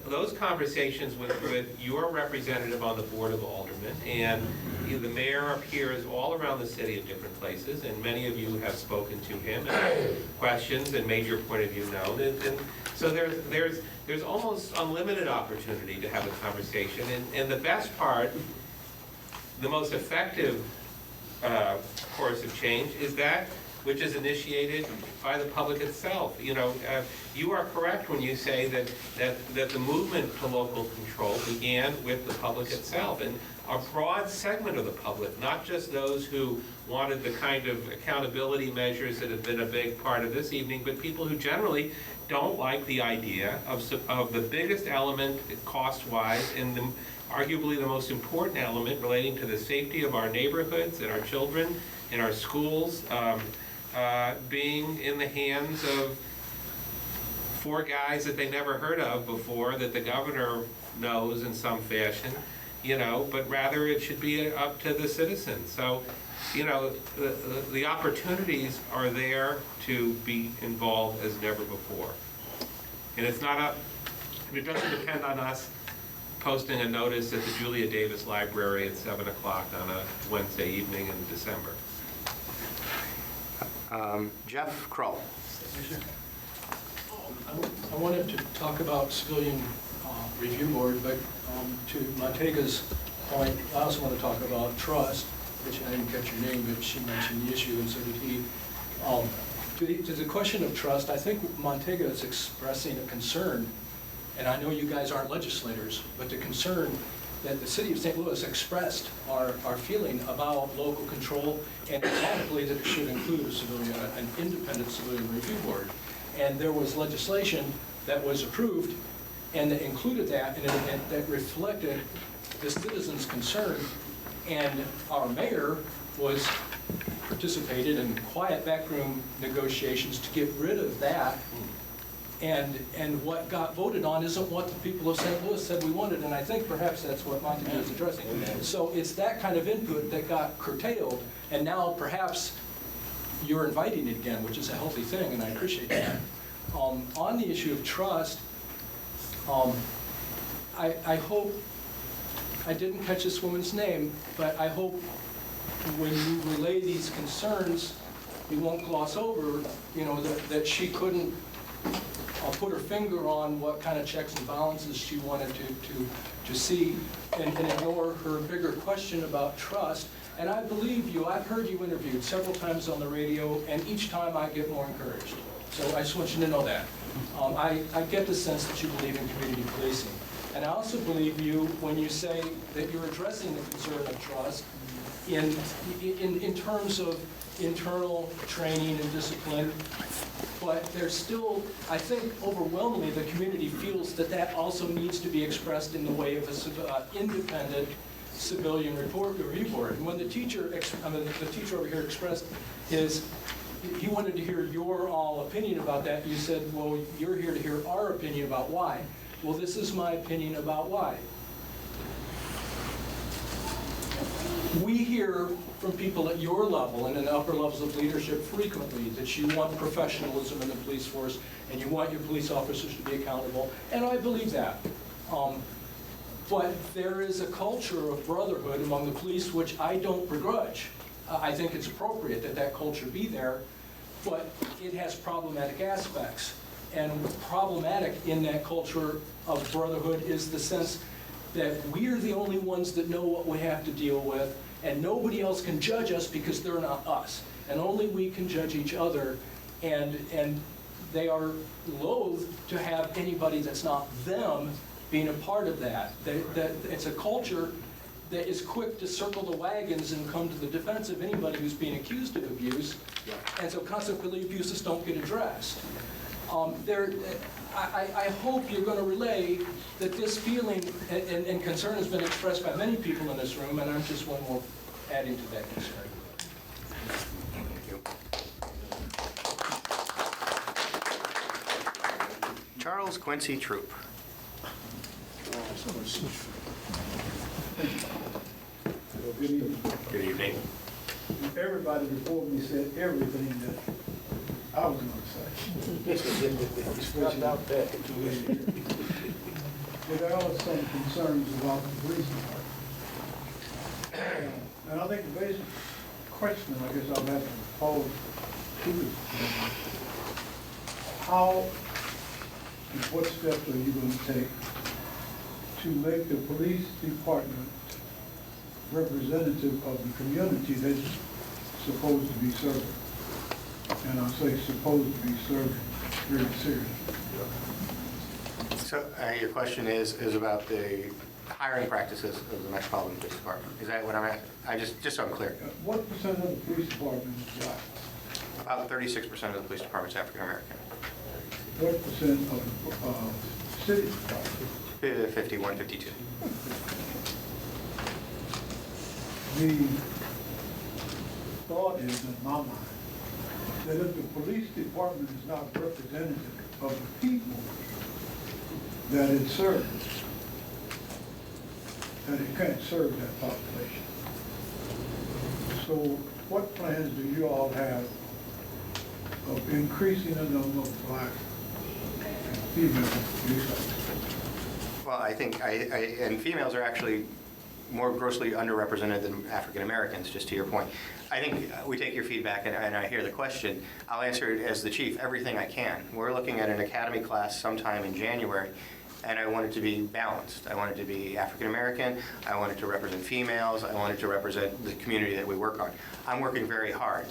those conversations with your representative on the Board of Aldermen, and the mayor appears all around the city at different places, and many of you have spoken to him and asked questions and made your point of view known. And so there's almost unlimited opportunity to have a conversation. And the best part, the most effective course of change is that which is initiated by the public itself. You are correct when you say that the movement to local control began with the public itself, and a broad segment of the public, not just those who wanted the kind of accountability measures that have been a big part of this evening, but people who generally don't like the idea of the biggest element cost-wise and arguably the most important element relating to the safety of our neighborhoods and our children and our schools being in the hands of four guys that they never heard of before, that the governor knows in some fashion, but rather it should be up to the citizens. So, the opportunities are there to be involved as never before. And it doesn't depend on us posting a notice at the Julia Davis Library at 7 o'clock on a Wednesday evening in December. Jeff Kroll. I wanted to talk about civilian review board, but to Montega's point, I also want to talk about trust, which I didn't catch your name, but she mentioned the issue, and so did he. To the question of trust, I think Montega is expressing a concern, and I know you guys aren't legislators, but the concern that the city of St. Louis expressed our feeling about local control, and exactly that it should include an independent civilian review board. And there was legislation that was approved and that included that, and that reflected the citizens' concern. And our mayor was participated in quiet backroom negotiations to get rid of that. And what got voted on isn't what the people of St. Louis said we wanted, and I think perhaps that's what Montague is addressing. So it's that kind of input that got curtailed, and now perhaps you're inviting it again, which is a healthy thing, and I appreciate that. On the issue of trust, I hope, I didn't catch this woman's name, but I hope when you relay these concerns, you won't gloss over, you know, that she couldn't put her finger on what kind of checks and balances she wanted to see and ignore her bigger question about trust. And I believe you. I've heard you interviewed several times on the radio, and each time I get more encouraged. So I just want you to know that. I get the sense that you believe in community policing. And I also believe you when you say that you're addressing the concern of trust in terms of internal training and discipline. But there's still, I think, overwhelmingly, the community feels that that also needs to be expressed in the way of an independent civilian review board. And when the teacher over here expressed he wanted to hear your all opinion about that, you said, well, you're here to hear our opinion about why. Well, this is my opinion about why. We hear from people at your level and in the upper levels of leadership frequently that you want professionalism in the police force and you want your police officers to be accountable, and I believe that. But there is a culture of brotherhood among the police which I don't begrudge. I think it's appropriate that that culture be there, but it has problematic aspects. And problematic in that culture of brotherhood is the sense that we're the only ones that know what we have to deal with, and nobody else can judge us because they're not us. And only we can judge each other, and they are loath to have anybody that's not them being a part of that. It's a culture that is quick to circle the wagons and come to the defense of anybody who's being accused of abuse, and so consequently abuses don't get addressed. I hope you're going to relay that this feeling and concern has been expressed by many people in this room, and I'm just one more adding to that concern. Thank you. Charles Quincy Troop. Good evening. Good evening. Everybody before me said everything that I was going to say. About that. But there are some concerns about the police department. And I think the basic question, I guess I'll have to pose to you, how and what steps are you going to take to make the police department representative of the community that it's supposed to be serving? And I say supposed to be serving very seriously. So your question is about the hiring practices of the Metropolitan Police Department. Is that what I'm asking? Just so I'm clear. What percent of the police department is black? About 36% of the police department is African American. What percent of the city department? 51, 52. The thought is, in my mind, that if the police department is not representative of the people that it serves, that it can't serve that population. So what plans do you all have of increasing the number of black and female police officers? Well, I think, and females are actually more grossly underrepresented than African Americans, just to your point. I think we take your feedback and I hear the question. I'll answer it as the chief, everything I can. We're looking at an academy class sometime in January, and I want it to be balanced. I want it to be African American, I want it to represent females, I want it to represent the community that we work on. I'm working very hard.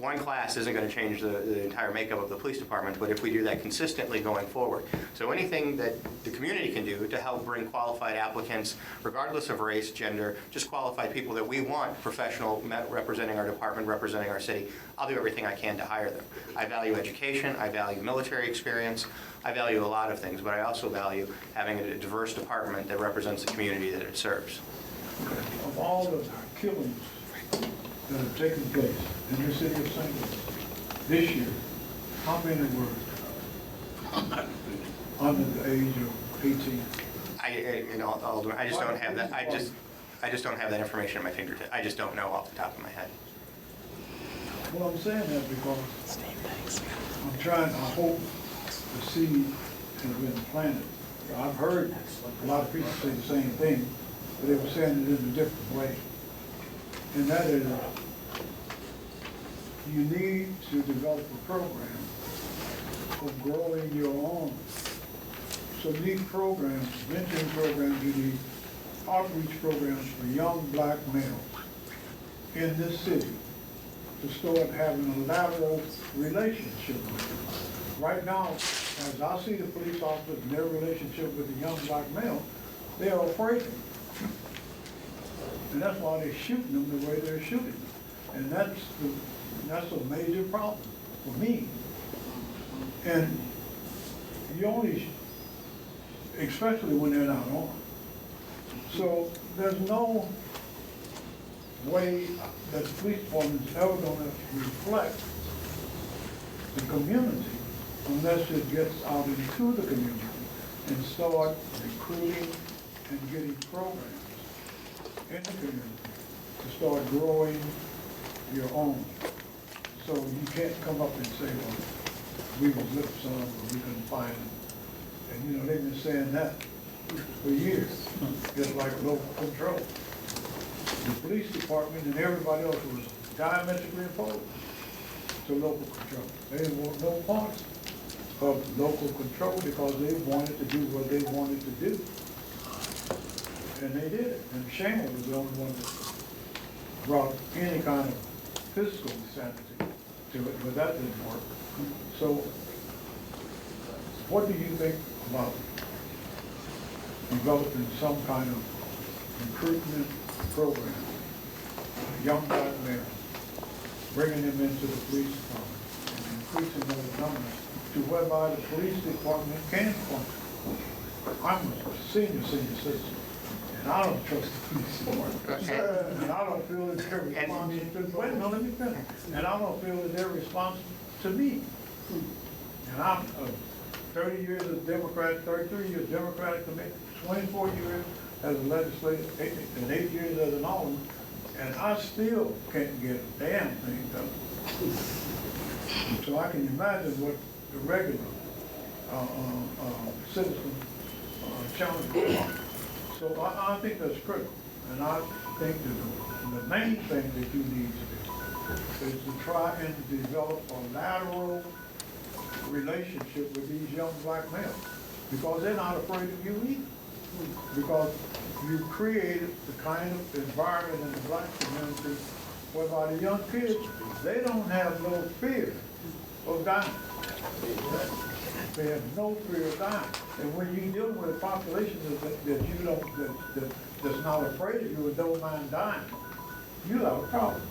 One class isn't going to change the entire makeup of the police department, but if we do that consistently going forward. So anything that the community can do to help bring qualified applicants, regardless of race, gender, just qualified people that we want professional representing our department, representing our city, I'll do everything I can to hire them. I value education, I value military experience, I value a lot of things, but I also value having a diverse department that represents the community that it serves. Of all of the killings that have taken place in the city of St. Louis this year, how many were under the age of 18? Alderman, I just don't have that, I just don't have that information at my fingertips. I just don't know off the top of my head. Well, I'm saying that because I hope the seed has been planted. I've heard a lot of people say the same thing, but they were saying it in a different way. And that is, you need to develop a program for growing your own. So these programs, mentoring programs, you need outreach programs for young black males in this city to start having a lateral relationship with them. Right now, as I see the police officers and their relationship with the young black male, they are afraid of them. And that's why they're shooting them the way they're shooting them. And that's a major problem for me. And you only, especially when they're not armed. So there's no way that the police department is ever going to reflect the community unless it gets out into the community and start recruiting and getting programs in the community to start growing your own. So you can't come up and say, well, we was lip some or we couldn't find them. And you know, they've been saying that for years, just like local control. The police department and everybody else was diametrically opposed to local control. They didn't want no parts of local control because they wanted to do what they wanted to do. And they did it. And Shamel was the only one that brought any kind of fiscal sanity to it, but that didn't work. So what do you think about developing some kind of recruitment program, young black men, bringing them into the police department and increasing those numbers to whereby the police department can function? I'm a senior citizen, and I don't trust the police department. And I don't feel that they're responsible to, wait, no, let me finish. And I don't feel that they're responsible to me. And I'm 30 years as a Democrat, 33 years Democratic committee, 24 years as a legislator, and 8 years as an alderman, and I still can't get a damn thing done. So I can imagine what the regular citizen challenge are. So I think that's critical, and I think that the main thing that you need to do is to try and develop a lateral relationship with these young black males, because they're not afraid of you either. Because you created the kind of environment in the black community whereby the young kids, they don't have no fear of dying. They have no fear of dying. And when you deal with a population that's not afraid of you and don't mind dying, you have a problem.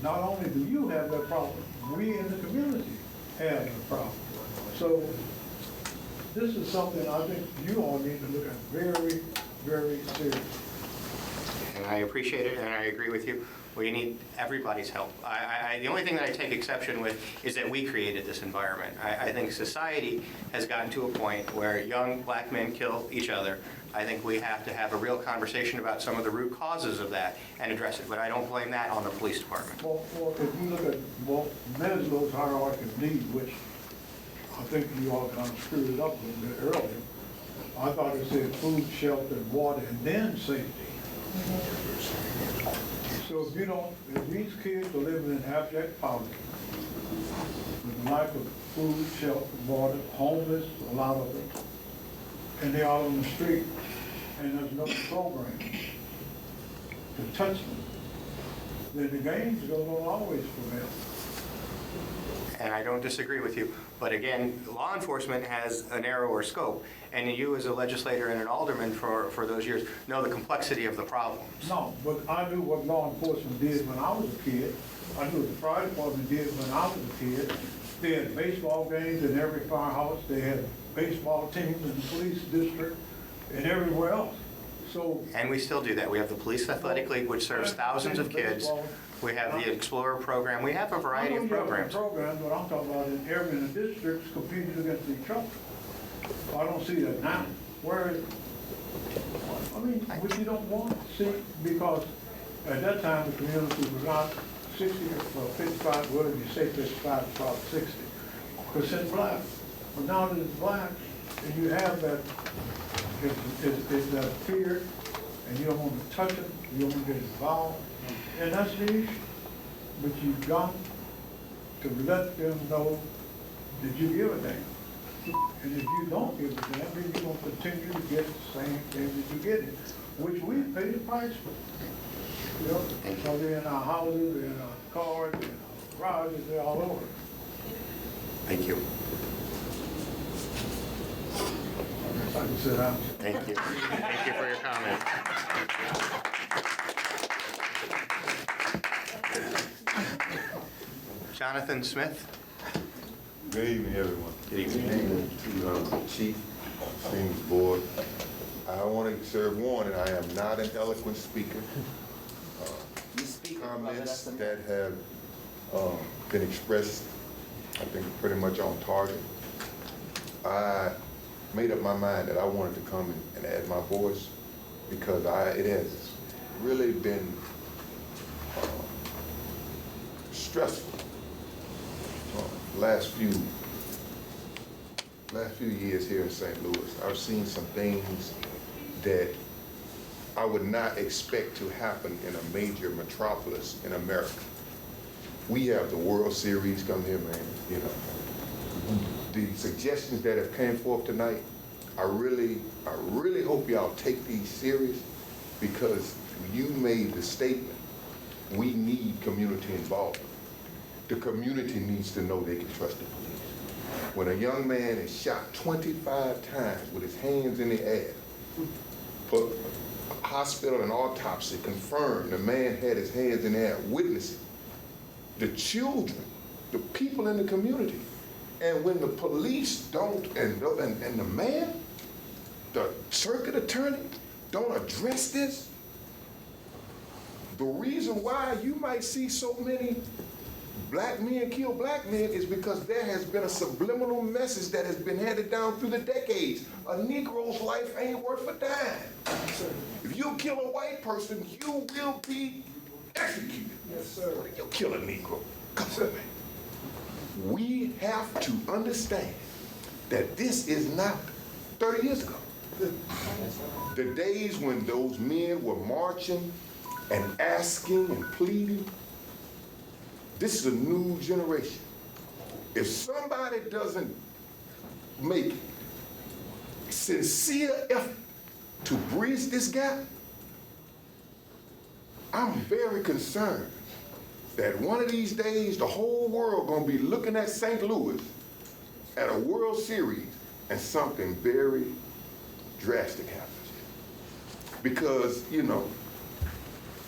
Not only do you have that problem, we in the community have the problem. So this is something I think you all need to look at very, very seriously. And I appreciate it, and I agree with you. We need everybody's help. The only thing that I take exception with is that we created this environment. I think society has gotten to a point where young black men kill each other. I think we have to have a real conversation about some of the root causes of that and address it. But I don't blame that on the police department. Well, if you look at Maslow's hierarchy of need, which I think you all kind of screwed it up a little bit earlier. I thought it said food, shelter, water, and then safety. So if these kids are living in abject poverty, with the lack of food, shelter, water, homeless, a lot of them, and they're out on the street, and there's no program to touch them, then the games are going to always prevail. And I don't disagree with you. But again, law enforcement has a narrower scope. And you as a legislator and an alderman for those years know the complexity of the problems. No, but I knew what law enforcement did when I was a kid. I knew what the fire department did when I was a kid. They had baseball games in every firehouse. They had baseball teams in the police district and everywhere else. So, and we still do that. We have the Police Athletic League, which serves thousands of kids We have the Explorer program. We have a variety of programs. Programs, but I'm talking about in every in the districts competing against each other. I don't see that now. Where, I mean, which you don't want to see, because at that time the community was not 60 or 55, well, if you say 55, it's about 60% black. But now that it's black, and you have that, it's that fear, and you don't want to touch them, you don't want to get involved, and that's the issue. But you've got to let them know that you give a damn. And if you don't give a damn, then you're going to continue to get the same thing that you're getting, which we pay the price for. You know, so they're in our houses, they're in our cars, they're in our garages, they're all over. Thank you. I can sit down. Thank you. Thank you for your comment. Jonathan Smith. Good evening, everyone. Good evening. Chief, esteemed board. I want to serve warning, I am not an eloquent speaker. Comments that have been expressed, I think, pretty much on target. I made up my mind that I wanted to come and add my voice because it has really been stressful. Last few years here in St. Louis, I've seen some things that I would not expect to happen in a major metropolis in America. We have the World Series come here, man, you know. The suggestions that have came forth tonight, I really hope y'all take these serious, because you made the statement, we need community involvement. The community needs to know they can trust the police. When a young man is shot 25 times with his hands in the air, but a hospital and autopsy confirmed the man had his hands in the air, witnessing the children, the people in the community. And when the police don't, and the man, the circuit attorney, don't address this, the reason why you might see so many black men kill black men is because there has been a subliminal message that has been handed down through the decades. A Negro's life ain't worth a dime. If you kill a white person, you will be executed. Yes, sir. You kill a Negro. Come on, man. We have to understand that this is not 30 years ago. The days when those men were marching and asking and pleading, this is a new generation. If somebody doesn't make sincere effort to bridge this gap, I'm very concerned that one of these days the whole world gonna be looking at St. Louis at a World Series and something very drastic happens. Because, you know,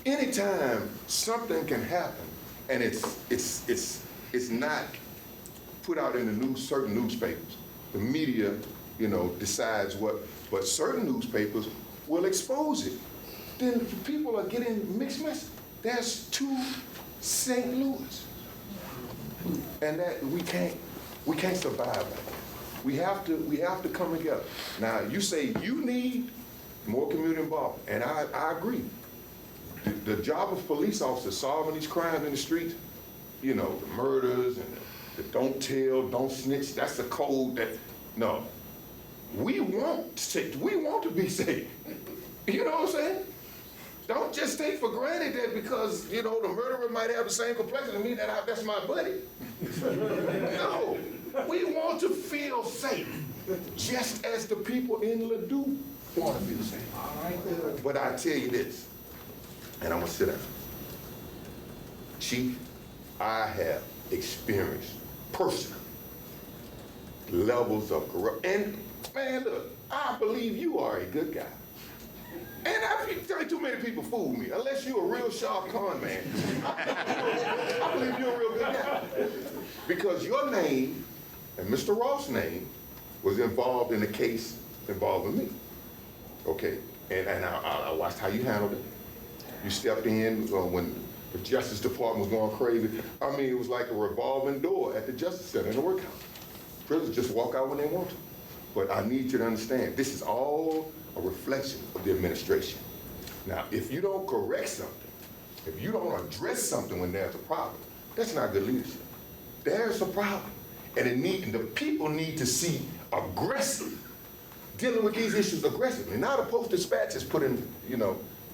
anytime something can happen and it's not put out in the certain newspapers, the media, you know, decides what, but certain newspapers will expose it. Then people are getting mixed messages. There's two St. Louis, and that we can't survive like that. We have to come together. Now you say you need more community involvement, and I agree. The job of police officers solving these crimes in the streets, you know, the murders and the don't tell, don't snitch, that's the code that, no. We want to be safe. You know what I'm saying? Don't just take for granted that because, you know, the murderer might have the same complexion as me, that's my buddy. No, we want to feel safe, just as the people in Ladue want to feel safe. But I tell you this, and I'm gonna sit down. Chief, I have experienced personally levels of corruption. And man, look, I believe you are a good guy. And I tell you, too many people fool me, unless you're a real sharp con man. I believe you're a real good guy. Because your name and Mr. Ross' name was involved in a case involving me. Okay, and I watched how you handled it. You stepped in when The Justice Department was going crazy. I mean, it was like a revolving door at the Justice Center in the workhouse. Prisoners just walk out when they want to. But I need you to understand, this is all a reflection of the administration. Now, if you don't correct something, if you don't address something when there's a problem, that's not good leadership. There's a problem. And the people need to see aggressive, dealing with these issues aggressively. Now the Post-Dispatch has put in,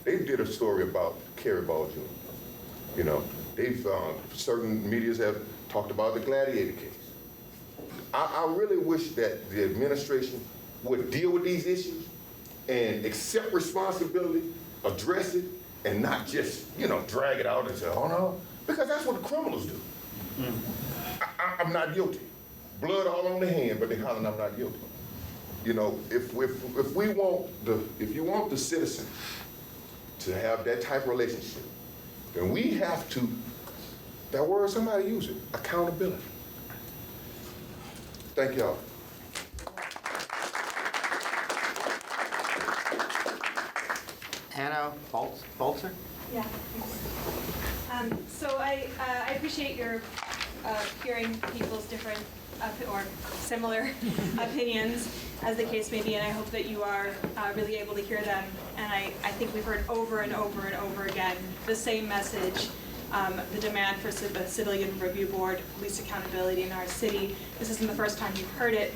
they did a story about Kerry Ball Jr. Certain medias have talked about the Gladiator case. I really wish that the administration would deal with these issues and accept responsibility, address it, and not just, drag it out and say, oh no, because that's what the criminals do. I'm not guilty. Blood all on the hand, but they hollering I'm not guilty. If you want the citizen to have that type of relationship, then we have to, that word somebody use it, accountability. Thank y'all. Hannah Bolzer? Yeah. So I appreciate your hearing people's different or similar opinions, as the case may be, and I hope that you are really able to hear them. And I think we've heard over and over and over again the same message, the demand for a civilian review board, police accountability in our city. This isn't the first time you've heard it.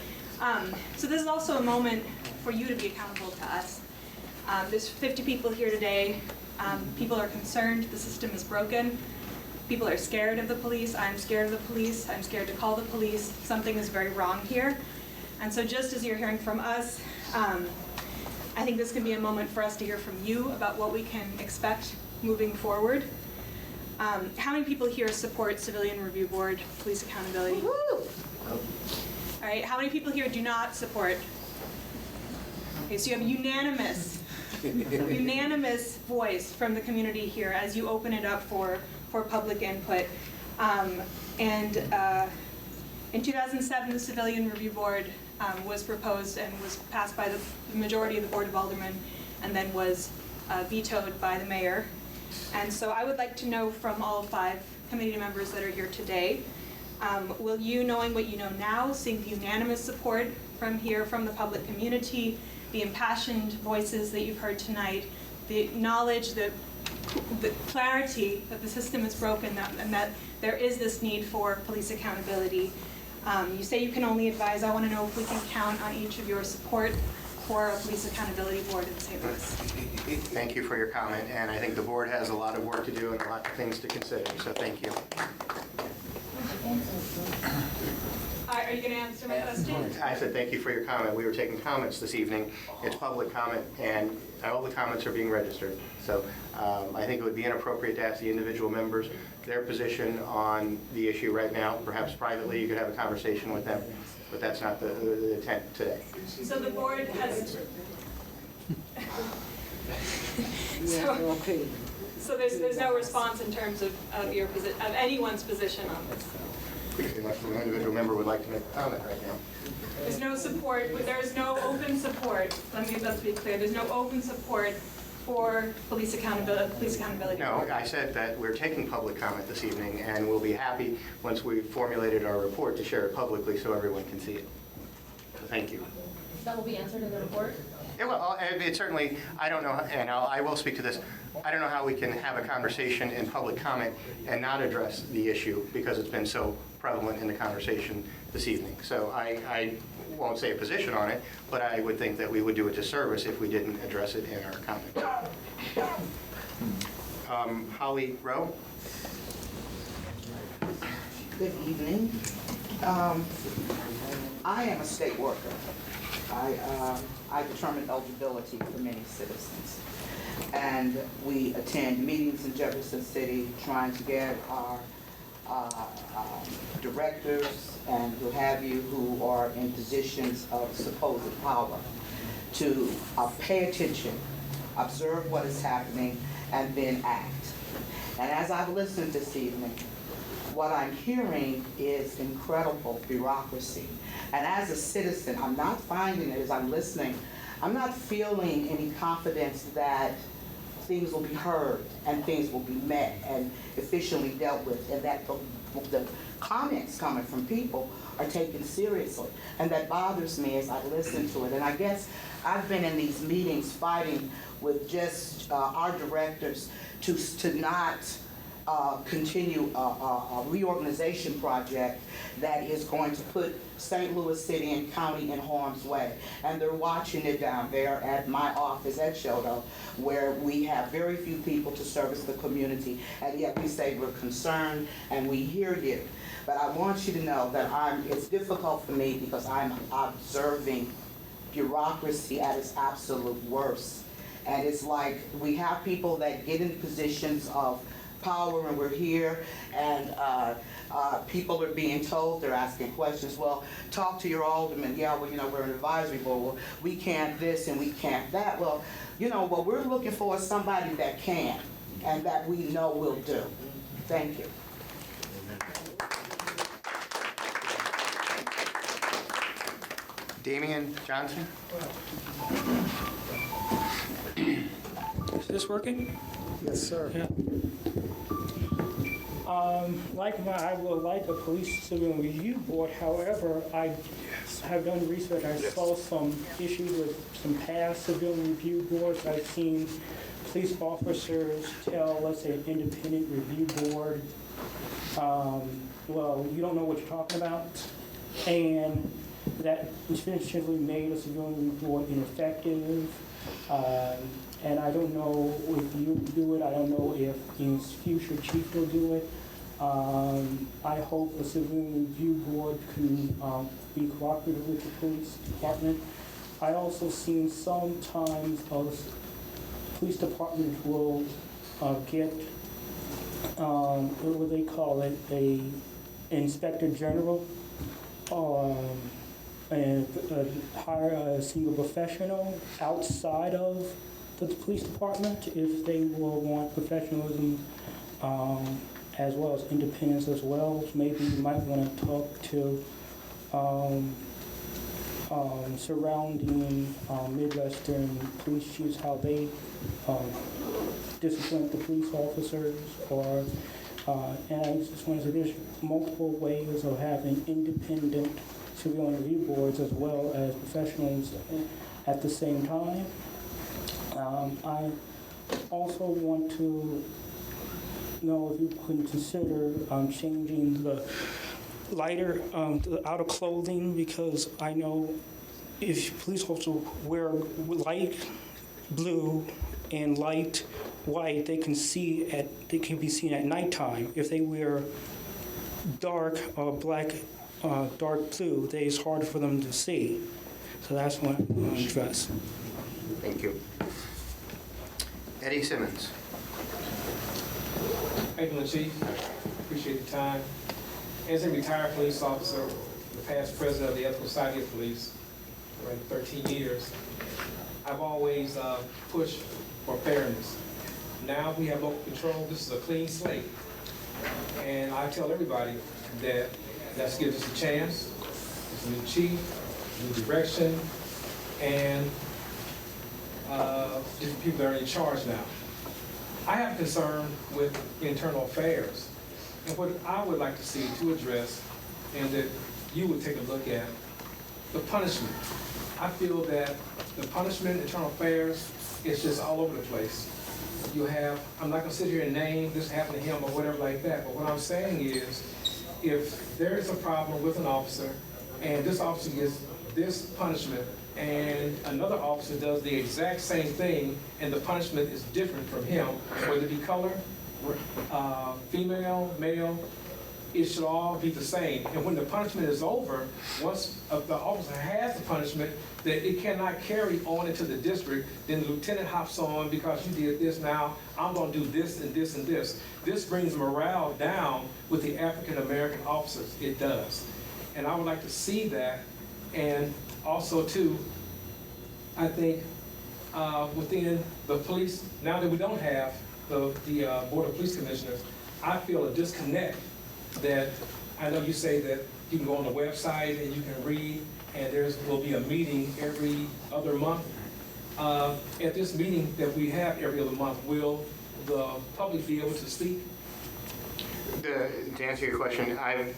So this is also a moment for you to be accountable to us. There's 50 people here today. People are concerned. The system is broken. People are scared of the police. I'm scared of the police. I'm scared to call the police. Something is very wrong here. And so just as you're hearing from us, I think this can be a moment for us to hear from you about what we can expect moving forward. How many people here support Civilian Review Board, police accountability? Woo! All right, how many people here do not support? Okay, so you have unanimous voice from the community here as you open it up for public input. In 2007, the Civilian Review Board was proposed and was passed by the majority of the Board of Aldermen and then was vetoed by the mayor. And so I would like to know from all 5 committee members that are here today, will you, knowing what you know now, seeing the unanimous support from here, from the public community, the impassioned voices that you've heard tonight, the knowledge, the clarity that the system is broken and that there is this need for police accountability. You say you can only advise. I want to know if we can count on each of your support for a police accountability board in St. Louis. Thank you for your comment, and I think the board has a lot of work to do and a lot of things to consider, so thank you. Are you going to answer my question? I said thank you for your comment. We were taking comments this evening. It's public comment, and all the comments are being registered. So I think it would be inappropriate to ask the individual members their position on the issue right now. Perhaps privately you could have a conversation with them, but that's not the intent today. So the board has... So there's no response in terms of your of anyone's position on this. Unless the individual member would like to make a comment right now. There's no support. There's no open support. Let's be clear. There's no open support for police accountability. No, I said that we're taking public comment this evening, and we'll be happy once we've formulated our report to share it publicly so everyone can see it. So thank you. That will be answered in the report? Yeah, well, it certainly, I don't know, and I will speak to this. I don't know how we can have a conversation in public comment and not address the issue because it's been so prevalent in the conversation this evening. So I won't say a position on it, but I would think that we would do a disservice if we didn't address it in our comment. Holly Rowe. Good evening. I am a state worker. I determine eligibility for many citizens. And we attend meetings in Jefferson City trying to get our directors and who have you who are in positions of supposed power to pay attention, observe what is happening, and then act. And as I've listened this evening, what I'm hearing is incredible bureaucracy. And as a citizen, I'm not finding it as I'm listening, I'm not feeling any confidence that things will be heard and things will be met and efficiently dealt with, and that the comments coming from people are taken seriously. And that bothers me as I listen to it. And I guess I've been in these meetings fighting with just our directors to not continue a reorganization project that is going to put St. Louis City and County in harm's way. And they're watching it down there at my office at Shoto, where we have very few people to service the community, and yet we say we're concerned and we hear you. But I want you to know that it's difficult for me because I'm observing bureaucracy at its absolute worst. And it's like we have people that get in positions of power, and we're here, and people are being told, they're asking questions, well, talk to your alderman. Yeah, well, we're an advisory board. Well, we can't this and we can't that. Well, what we're looking for is somebody that can and that we know will do. Thank you. Damian Johnson? Is this working? Yes, sir. Yeah. I would like a police civilian review board. However, I have done research. I saw some issues with some past civilian review boards. I've seen police officers tell, let's say, an independent review board, well, you don't know what you're talking about, and that essentially made a civilian review board ineffective. And I don't know if you do it. I don't know if in future chief will do it. I hope a civilian review board can be cooperative with the police department. I also seen sometimes police departments will get what do they call it, a inspector general, and hire a single professional outside of the police department if they will want professionalism as well as independence as well. Maybe you might want to talk to surrounding Midwestern police chiefs, how they discipline the police officers, or and I just want to say there's multiple ways of having independent civilian review boards as well as professionals at the same time. I also want to know if you can consider changing the lighter, the outer clothing, because I know if police officers wear light blue and light white, they can be seen at nighttime. If they wear dark black, dark blue, it's harder for them to see. So that's what I want to address. Thank you. Eddie Simmons. Thank you, Chief. Appreciate the time. As a retired police officer, the past president of the Ethical Society of Police for 13 years, I've always pushed for fairness. Now we have local control. This is a clean slate. And I tell everybody that let's give this a chance. It's a new chief, new direction, and different people that are in charge now. I have concern with internal affairs. And what I would like to see to address, and that you would take a look at, the punishment. I feel that the punishment, internal affairs, is just all over the place. You have, I'm not gonna sit here and name this happened to him or whatever like that, but what I'm saying is, if there is a problem with an officer, and this officer gets this punishment, and another officer does the exact same thing, and the punishment is different from him, whether it be color, female, male, it should all be the same. And when the punishment is over, once the officer has the punishment, that it cannot carry on into the district, then the lieutenant hops on, because you did this, now I'm gonna do this and this and this. This brings morale down with the African American officers, it does. And I would like to see that. And also too, I think within the police, now that we don't have the Board of Police Commissioners, I feel a disconnect that, I know you say that you can go on the website and you can read, and there will be a meeting every other month. at this meeting that we have every other month, will the public be able to speak? To answer your question, I've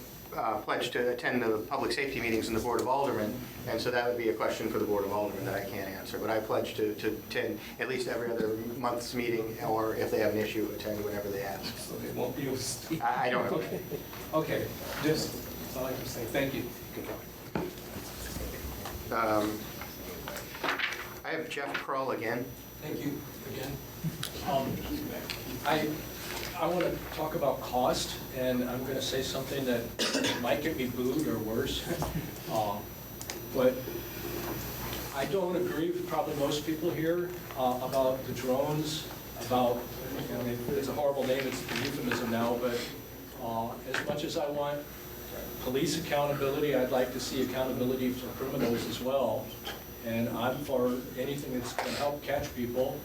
pledged to attend the public safety meetings in the Board of Aldermen, and so that would be a question for the Board of Aldermen that I can't answer. But I pledge to attend at least every other month's meeting, or if they have an issue, attend whenever they ask. So they won't be able to speak? I don't know. Okay, just, that's all I can say. Thank you. I have Jeff Krull again. Thank you again. I want to talk about cost, and I'm going to say something that might get me booed or worse. But I don't agree with probably most people here about the drones, about, I mean, it's a horrible name, it's a euphemism now, but as much as I want police accountability, I'd like to see accountability for criminals as well. And I'm for anything that's going to help catch people.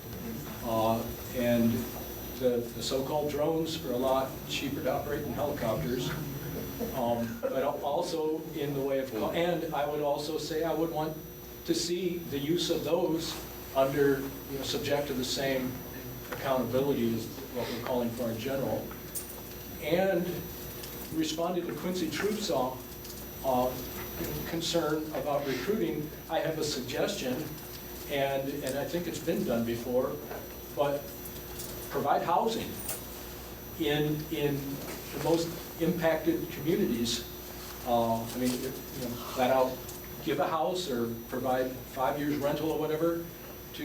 And the so-called drones are a lot cheaper to operate than helicopters. But also in the way of, and I would also say I would want to see the use of those under, subject to the same accountability as what we're calling for in general. And responding to Quincy Troop's concern about recruiting, I have a suggestion, and I think it's been done before, but provide housing in the most impacted communities. I mean, flat out give a house or provide 5 years rental or whatever to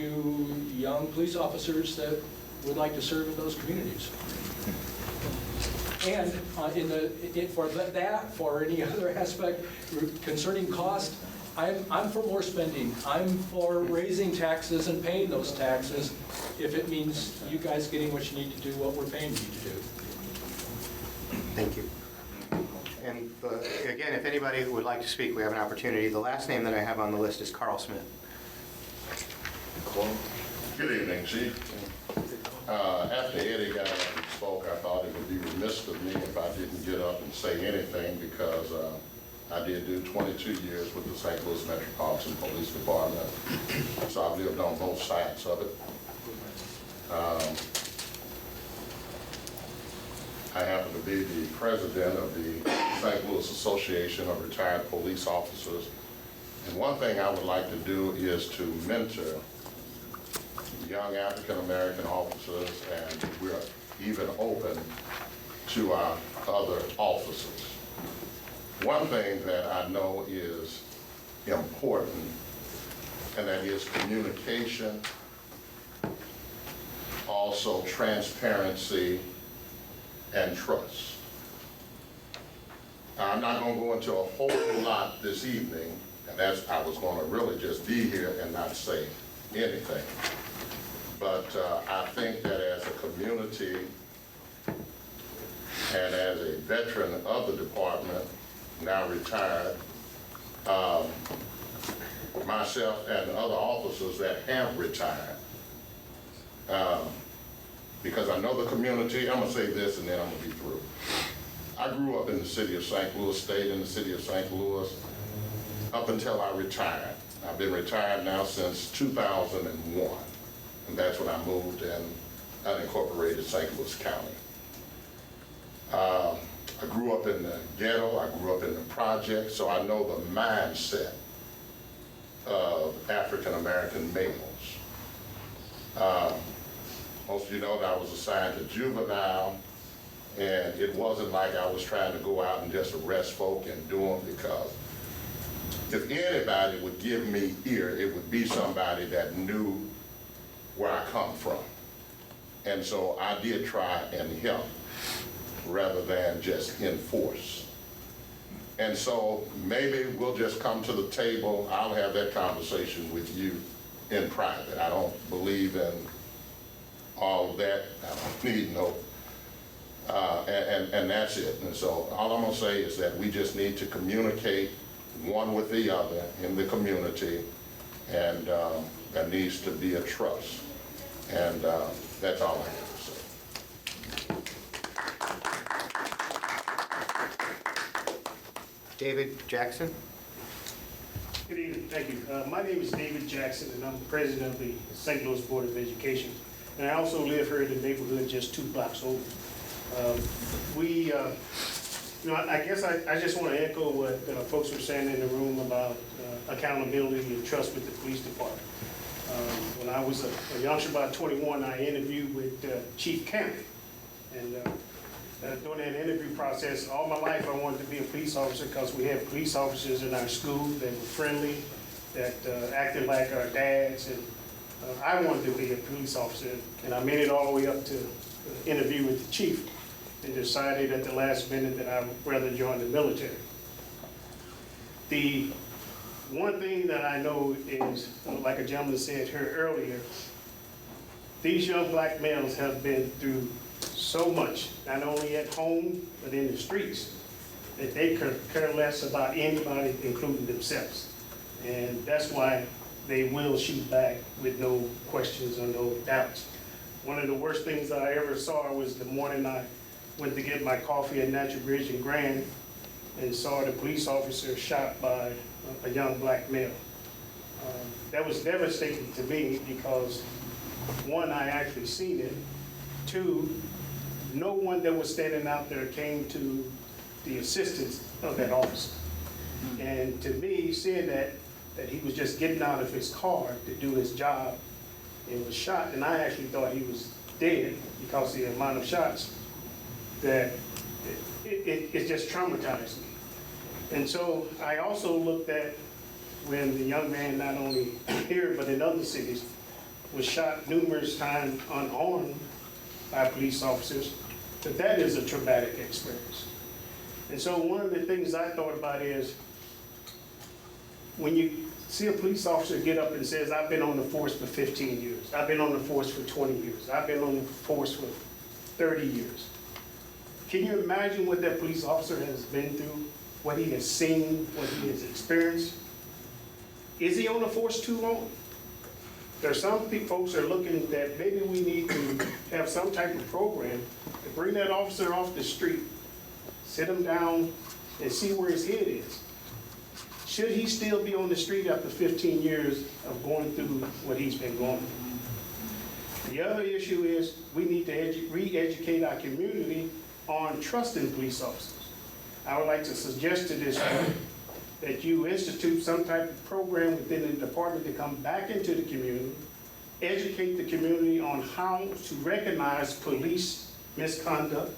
young police officers that would like to serve in those communities. And for any other aspect concerning cost, I'm for more spending. I'm for raising taxes and paying those taxes if it means you guys getting what you need to do what we're paying you to do. Thank you. And again, if anybody would like to speak, we have an opportunity. The last name that I have on the list is Carl Smith. Good evening, Chief. After Eddie got up and spoke, I thought it would be remiss of me if I didn't get up and say anything, because I did do 22 years with the St. Louis Metropolitan Police Department, so I've lived on both sides of it. I happen to be the president of the St. Louis Association of Retired Police Officers, and one thing I would like to do is to mentor young African-American officers, and we're even open to our other officers. One thing that I know is important, and that is communication, also transparency, and trust. I'm not going to go into a whole lot this evening, and that's, I was going to really just be here and not say anything. But I think that as a community and as a veteran of the department, now retired, myself and other officers that have retired, because I know the community, I'm going to say this and then I'm going to be through. I grew up in the city of St. Louis, stayed in the city of St. Louis up until I retired. I've been retired now since 2001. And that's when I moved in unincorporated St. Louis County. I grew up in the ghetto, I grew up in the project, so I know the mindset of African-American males. Most of you know that I was assigned to juvenile, and it wasn't like I was trying to go out and just arrest folk and do them, because if anybody would give me ear, it would be somebody that knew where I come from. And so I did try and help rather than just enforce. And so maybe we'll just come to the table. I'll have that conversation with you in private. I don't believe in all of that. I don't need no, and that's it. And so all I'm gonna say is that we just need to communicate one with the other in the community, and there needs to be a trust. And that's all I have to say. David Jackson. Good evening, thank you. My name is David Jackson, and I'm president of the St. Louis Board of Education. And I also live here in the neighborhood just 2 blocks over. I guess I just want to echo what folks were saying in the room about accountability and trust with the police department. When I was a youngster, about 21, I interviewed with Chief Camp. And during that interview process, all my life I wanted to be a police officer because we had police officers in our school that were friendly, that acted like our dads. And I wanted to be a police officer. And I made it all the way up to the interview with the chief and decided at the last minute that I'd rather join the military. The one thing that I know is, like a gentleman said here earlier, these young black males have been through so much, not only at home, but in the streets, that they care less about anybody, including themselves. And that's why they will shoot back with no questions or no doubts. One of the worst things I ever saw was the morning I went to get my coffee at Natural Bridge and Grand and saw the police officer shot by a young black male. That was devastating to me because, one, I actually seen it. Two, no one that was standing out there came to the assistance of that officer. And to me, seeing that he was just getting out of his car to do his job and was shot, and I actually thought he was dead because of the amount of shots, that it just traumatized me. And so I also looked at when the young man, not only here but in other cities, was shot numerous times unarmed by police officers, that is a traumatic experience. And so one of the things I thought about is, when you see a police officer get up and says, I've been on the force for 15 years, I've been on the force for 20 years, I've been on the force for 30 years. Can you imagine what that police officer has been through, what he has seen, what he has experienced? Is he on the force too long? There's some folks are looking that maybe we need to have some type of program to bring that officer off the street, sit him down, and see where his head is. Should he still be on the street after 15 years of going through what he's been going through? The other issue is we need to re-educate our community on trusting police officers. I would like to suggest to this group that you institute some type of program within the department to come back into the community, educate the community on how to recognize police misconduct,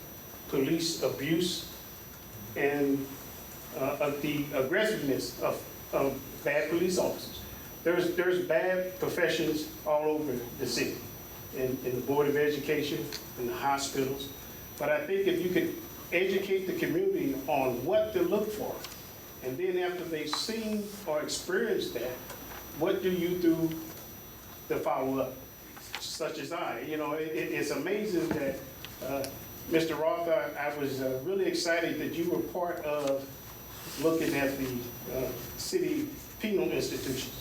police abuse, and the aggressiveness of bad police officers. There's bad professions all over the city, in the Board of Education, in the hospitals. But I think if you could educate the community on what to look for, and then after they've seen or experienced that, what do you do to follow up? Such as it's amazing that, Mr. Roth, I was really excited that you were part of looking at the city penal institutions,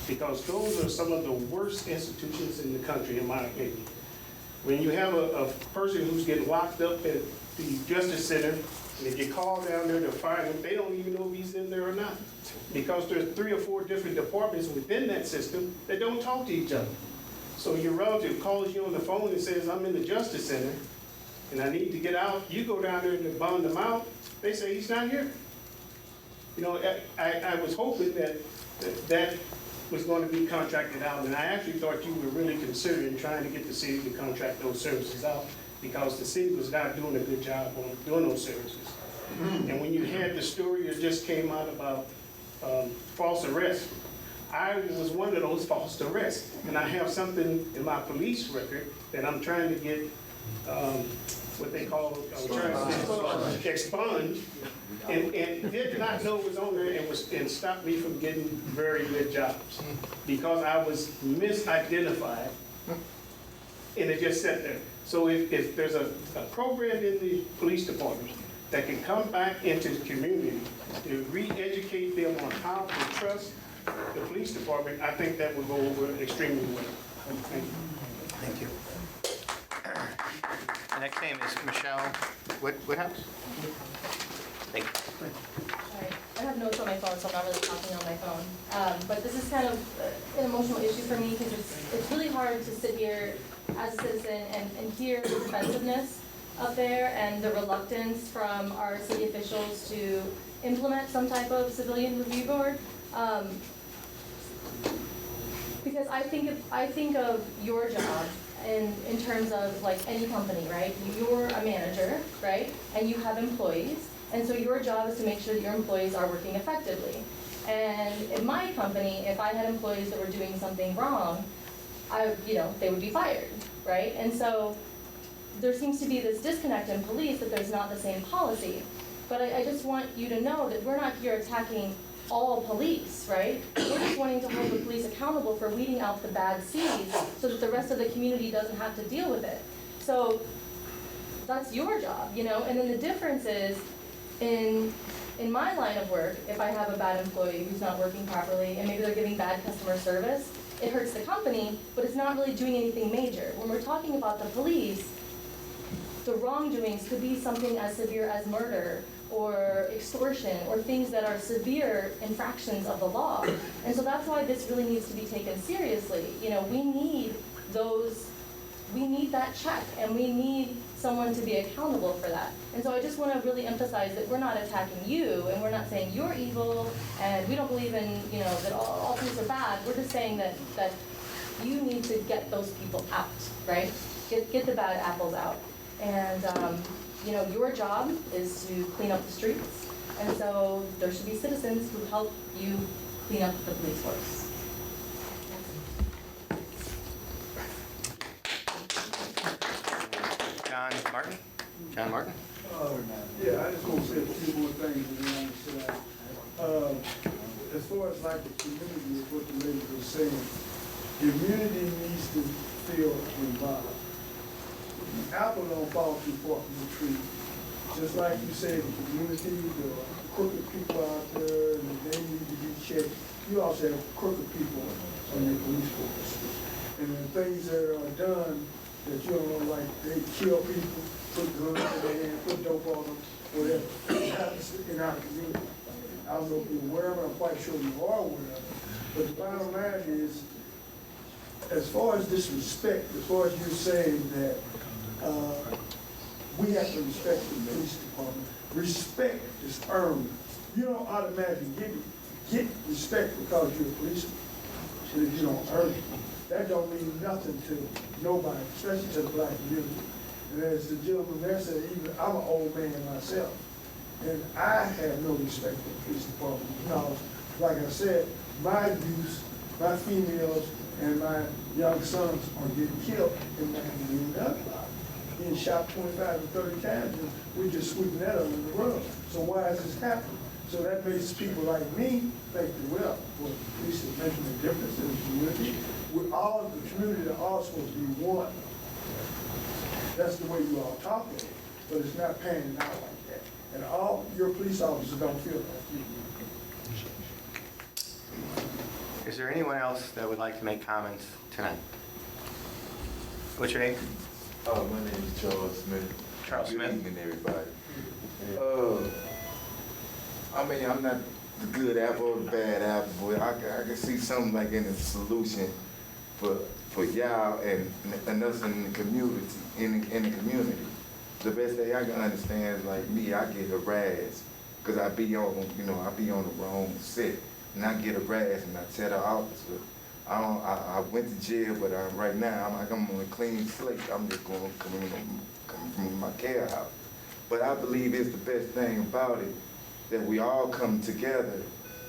because those are some of the worst institutions in the country, in my opinion. When you have a person who's getting locked up at the Justice Center, and if you call down there to find him, they don't even know if he's in there or not, because there's 3 or 4 different departments within that system that don't talk to each other. So your relative calls you on the phone and says, I'm in the Justice Center, and I need to get out. You go down there to bond him out. They say he's not here. I was hoping that was going to be contracted out, and I actually thought you were really considering trying to get the city to contract those services out, because the city was not doing a good job on doing those services. And when you had the story that just came out about false arrest, I was one of those false arrests, and I have something in my police record that I'm trying to get what they call expunged, and did not know it was on there, and stopped me from getting very good jobs because I was misidentified, and it just sat there. So if there's a program in the police department that can come back into the community to re-educate them on how to trust the police department, I think that would go over extremely well. Thank you. Thank you. The next name is Michelle Woodhouse. Thank you. I have have notes on my phone, so I'm not really talking on my phone. But this is kind of an emotional issue for me because it's really hard to sit here as a citizen and hear the defensiveness up there and the reluctance from our city officials to implement some type of civilian review board. Because I think of your job in terms of like any company, right? You're a manager, right? And you have employees. And so your job is to make sure that your employees are working effectively. And in my company, if I had employees that were doing something wrong, they would be fired, right? And so there seems to be this disconnect in police that there's not the same policy. But I just want you to know that we're not here attacking all police, right? We're just wanting to hold the police accountable for weeding out the bad seeds so that the rest of the community doesn't have to deal with it. So that's your job, And then the difference is, in my line of work, if I have a bad employee who's not working properly and maybe they're giving bad customer service, it hurts the company, but it's not really doing anything major. When we're talking about the police, the wrongdoings could be something as severe as murder or extortion or things that are severe infractions of the law. And so that's why this really needs to be taken seriously. We need that check, and we need someone to be accountable for that. And so I just want to really emphasize that we're not attacking you, and we're not saying you're evil, and we don't believe in, that all police are bad. We're just saying that you need to get those people out, right? Get the bad apples out. And, your job is to clean up the streets, and so there should be citizens who help you clean up the police force. John Martin? Yeah, I just want to say a few more things and then I'm sit down. As far as like the community, what the lady was saying, the community needs to feel involved. The apple don't fall too far from the tree. Just like you say, the community, the crooked people out there, and they need to be checked. You also have crooked people on your police force. And the things that are done that you don't know, like they kill people, put guns in their hand, put dope on them, whatever. It happens in our community. I don't know if you're aware of it, I'm quite sure you are aware of it. But the bottom line is, as far as disrespect, as far as you're saying that we have to respect the police department, respect is earned. You don't automatically get respect because you're a policeman, so if you don't earn it. That don't mean nothing to nobody, especially to the black community. And as the gentleman there said, even I'm an old man myself, and I have no respect for the police department because, like I said, my youth, my females, and my young sons are getting killed in my community. Being shot 25 to 30 times, and we're just sweeping that under the rug. So why is this happening? So that makes people like me think, well, the police is making a difference in the community. The community are all supposed to be one. That's the way you all talk it, but it's not panning out like that. And all your police officers don't feel like you. Is there anyone else that would like to make comments tonight? What's your name? My name is Charles Smith. Charles Smith. Good evening, everybody. I'm not the good apple or the bad apple, but I can see something like in the solution for y'all and us in the community, in the community. The best thing I can understand is like me, I get harassed because I be on the wrong set, and I get harassed and I tell the officer, I went to jail, but right now I'm on a clean slate. I'm just going to come from my care house. But I believe it's the best thing about it that we all come together.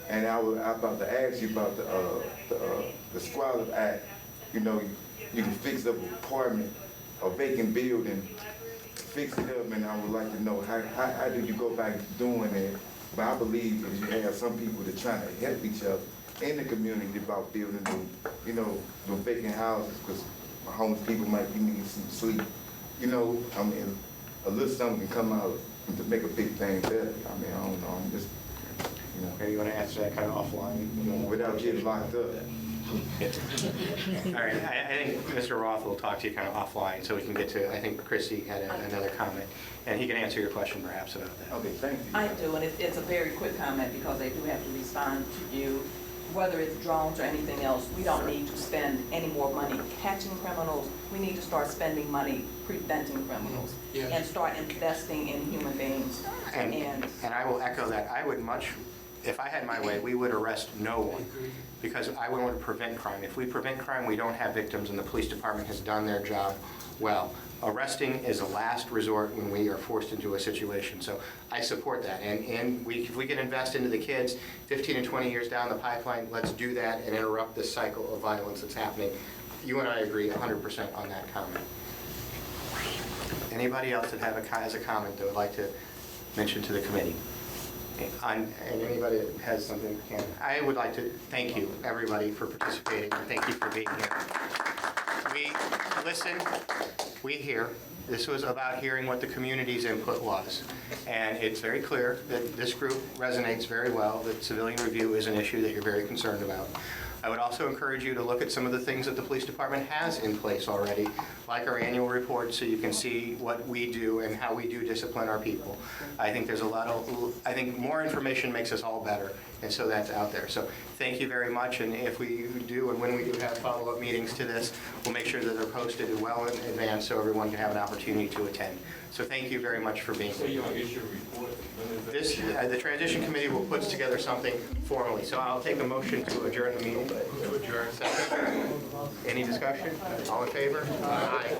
And I was about to ask you about the Squalor Act. You can fix up an apartment, a vacant building, fix it up, and I would like to know how do you go back doing it? But I believe if you have some people that trying to help each other in the community about building them, vacant houses, because homeless people might be needing some sleep. A little something can come out to make a big thing better. I don't know, I'm just, Okay, you want to answer that kind of offline? Without getting locked up. All right, I think Mr. Roth will talk to you kind of offline, so we can get to, I think Christy had another comment, and he can answer your question perhaps about that. Okay, thank you. I do, and it's a very quick comment because they do have to respond to you. Whether it's drones or anything else, we don't need to spend any more money catching criminals. We need to start spending money preventing criminals and start investing in human beings. And I will echo that. I would much, if I had my way, we would arrest no one, because I would want to prevent crime. If we prevent crime, we don't have victims, and the police department has done their job well. Arresting is a last resort when we are forced into a situation. So I support that. And if we can invest into the kids 15 and 20 years down the pipeline, let's do that and interrupt this cycle of violence that's happening. You and I agree 100% on that comment. Anybody else that has a comment that would like to mention to the committee? And anybody that has something can. I would like to thank you, everybody, for participating, and thank you for being here. We listen, we hear. This was about hearing what the community's input was. And it's very clear that this group resonates very well, that civilian review is an issue that you're very concerned about. I would also encourage you to look at some of the things that the police department has in place already, like our annual report, so you can see what we do and how we do discipline our people. I think there's I think more information makes us all better, and so that's out there. So thank you very much, and if we do and when we do have follow-up meetings to this, we'll make sure that they're posted well in advance so everyone can have an opportunity to attend. So thank you very much for being here. So you'll issue a report? The Transition Committee will put together something formally. So I'll take a motion to adjourn the meeting. To adjourn. Second. Any discussion? All in favor? Aye.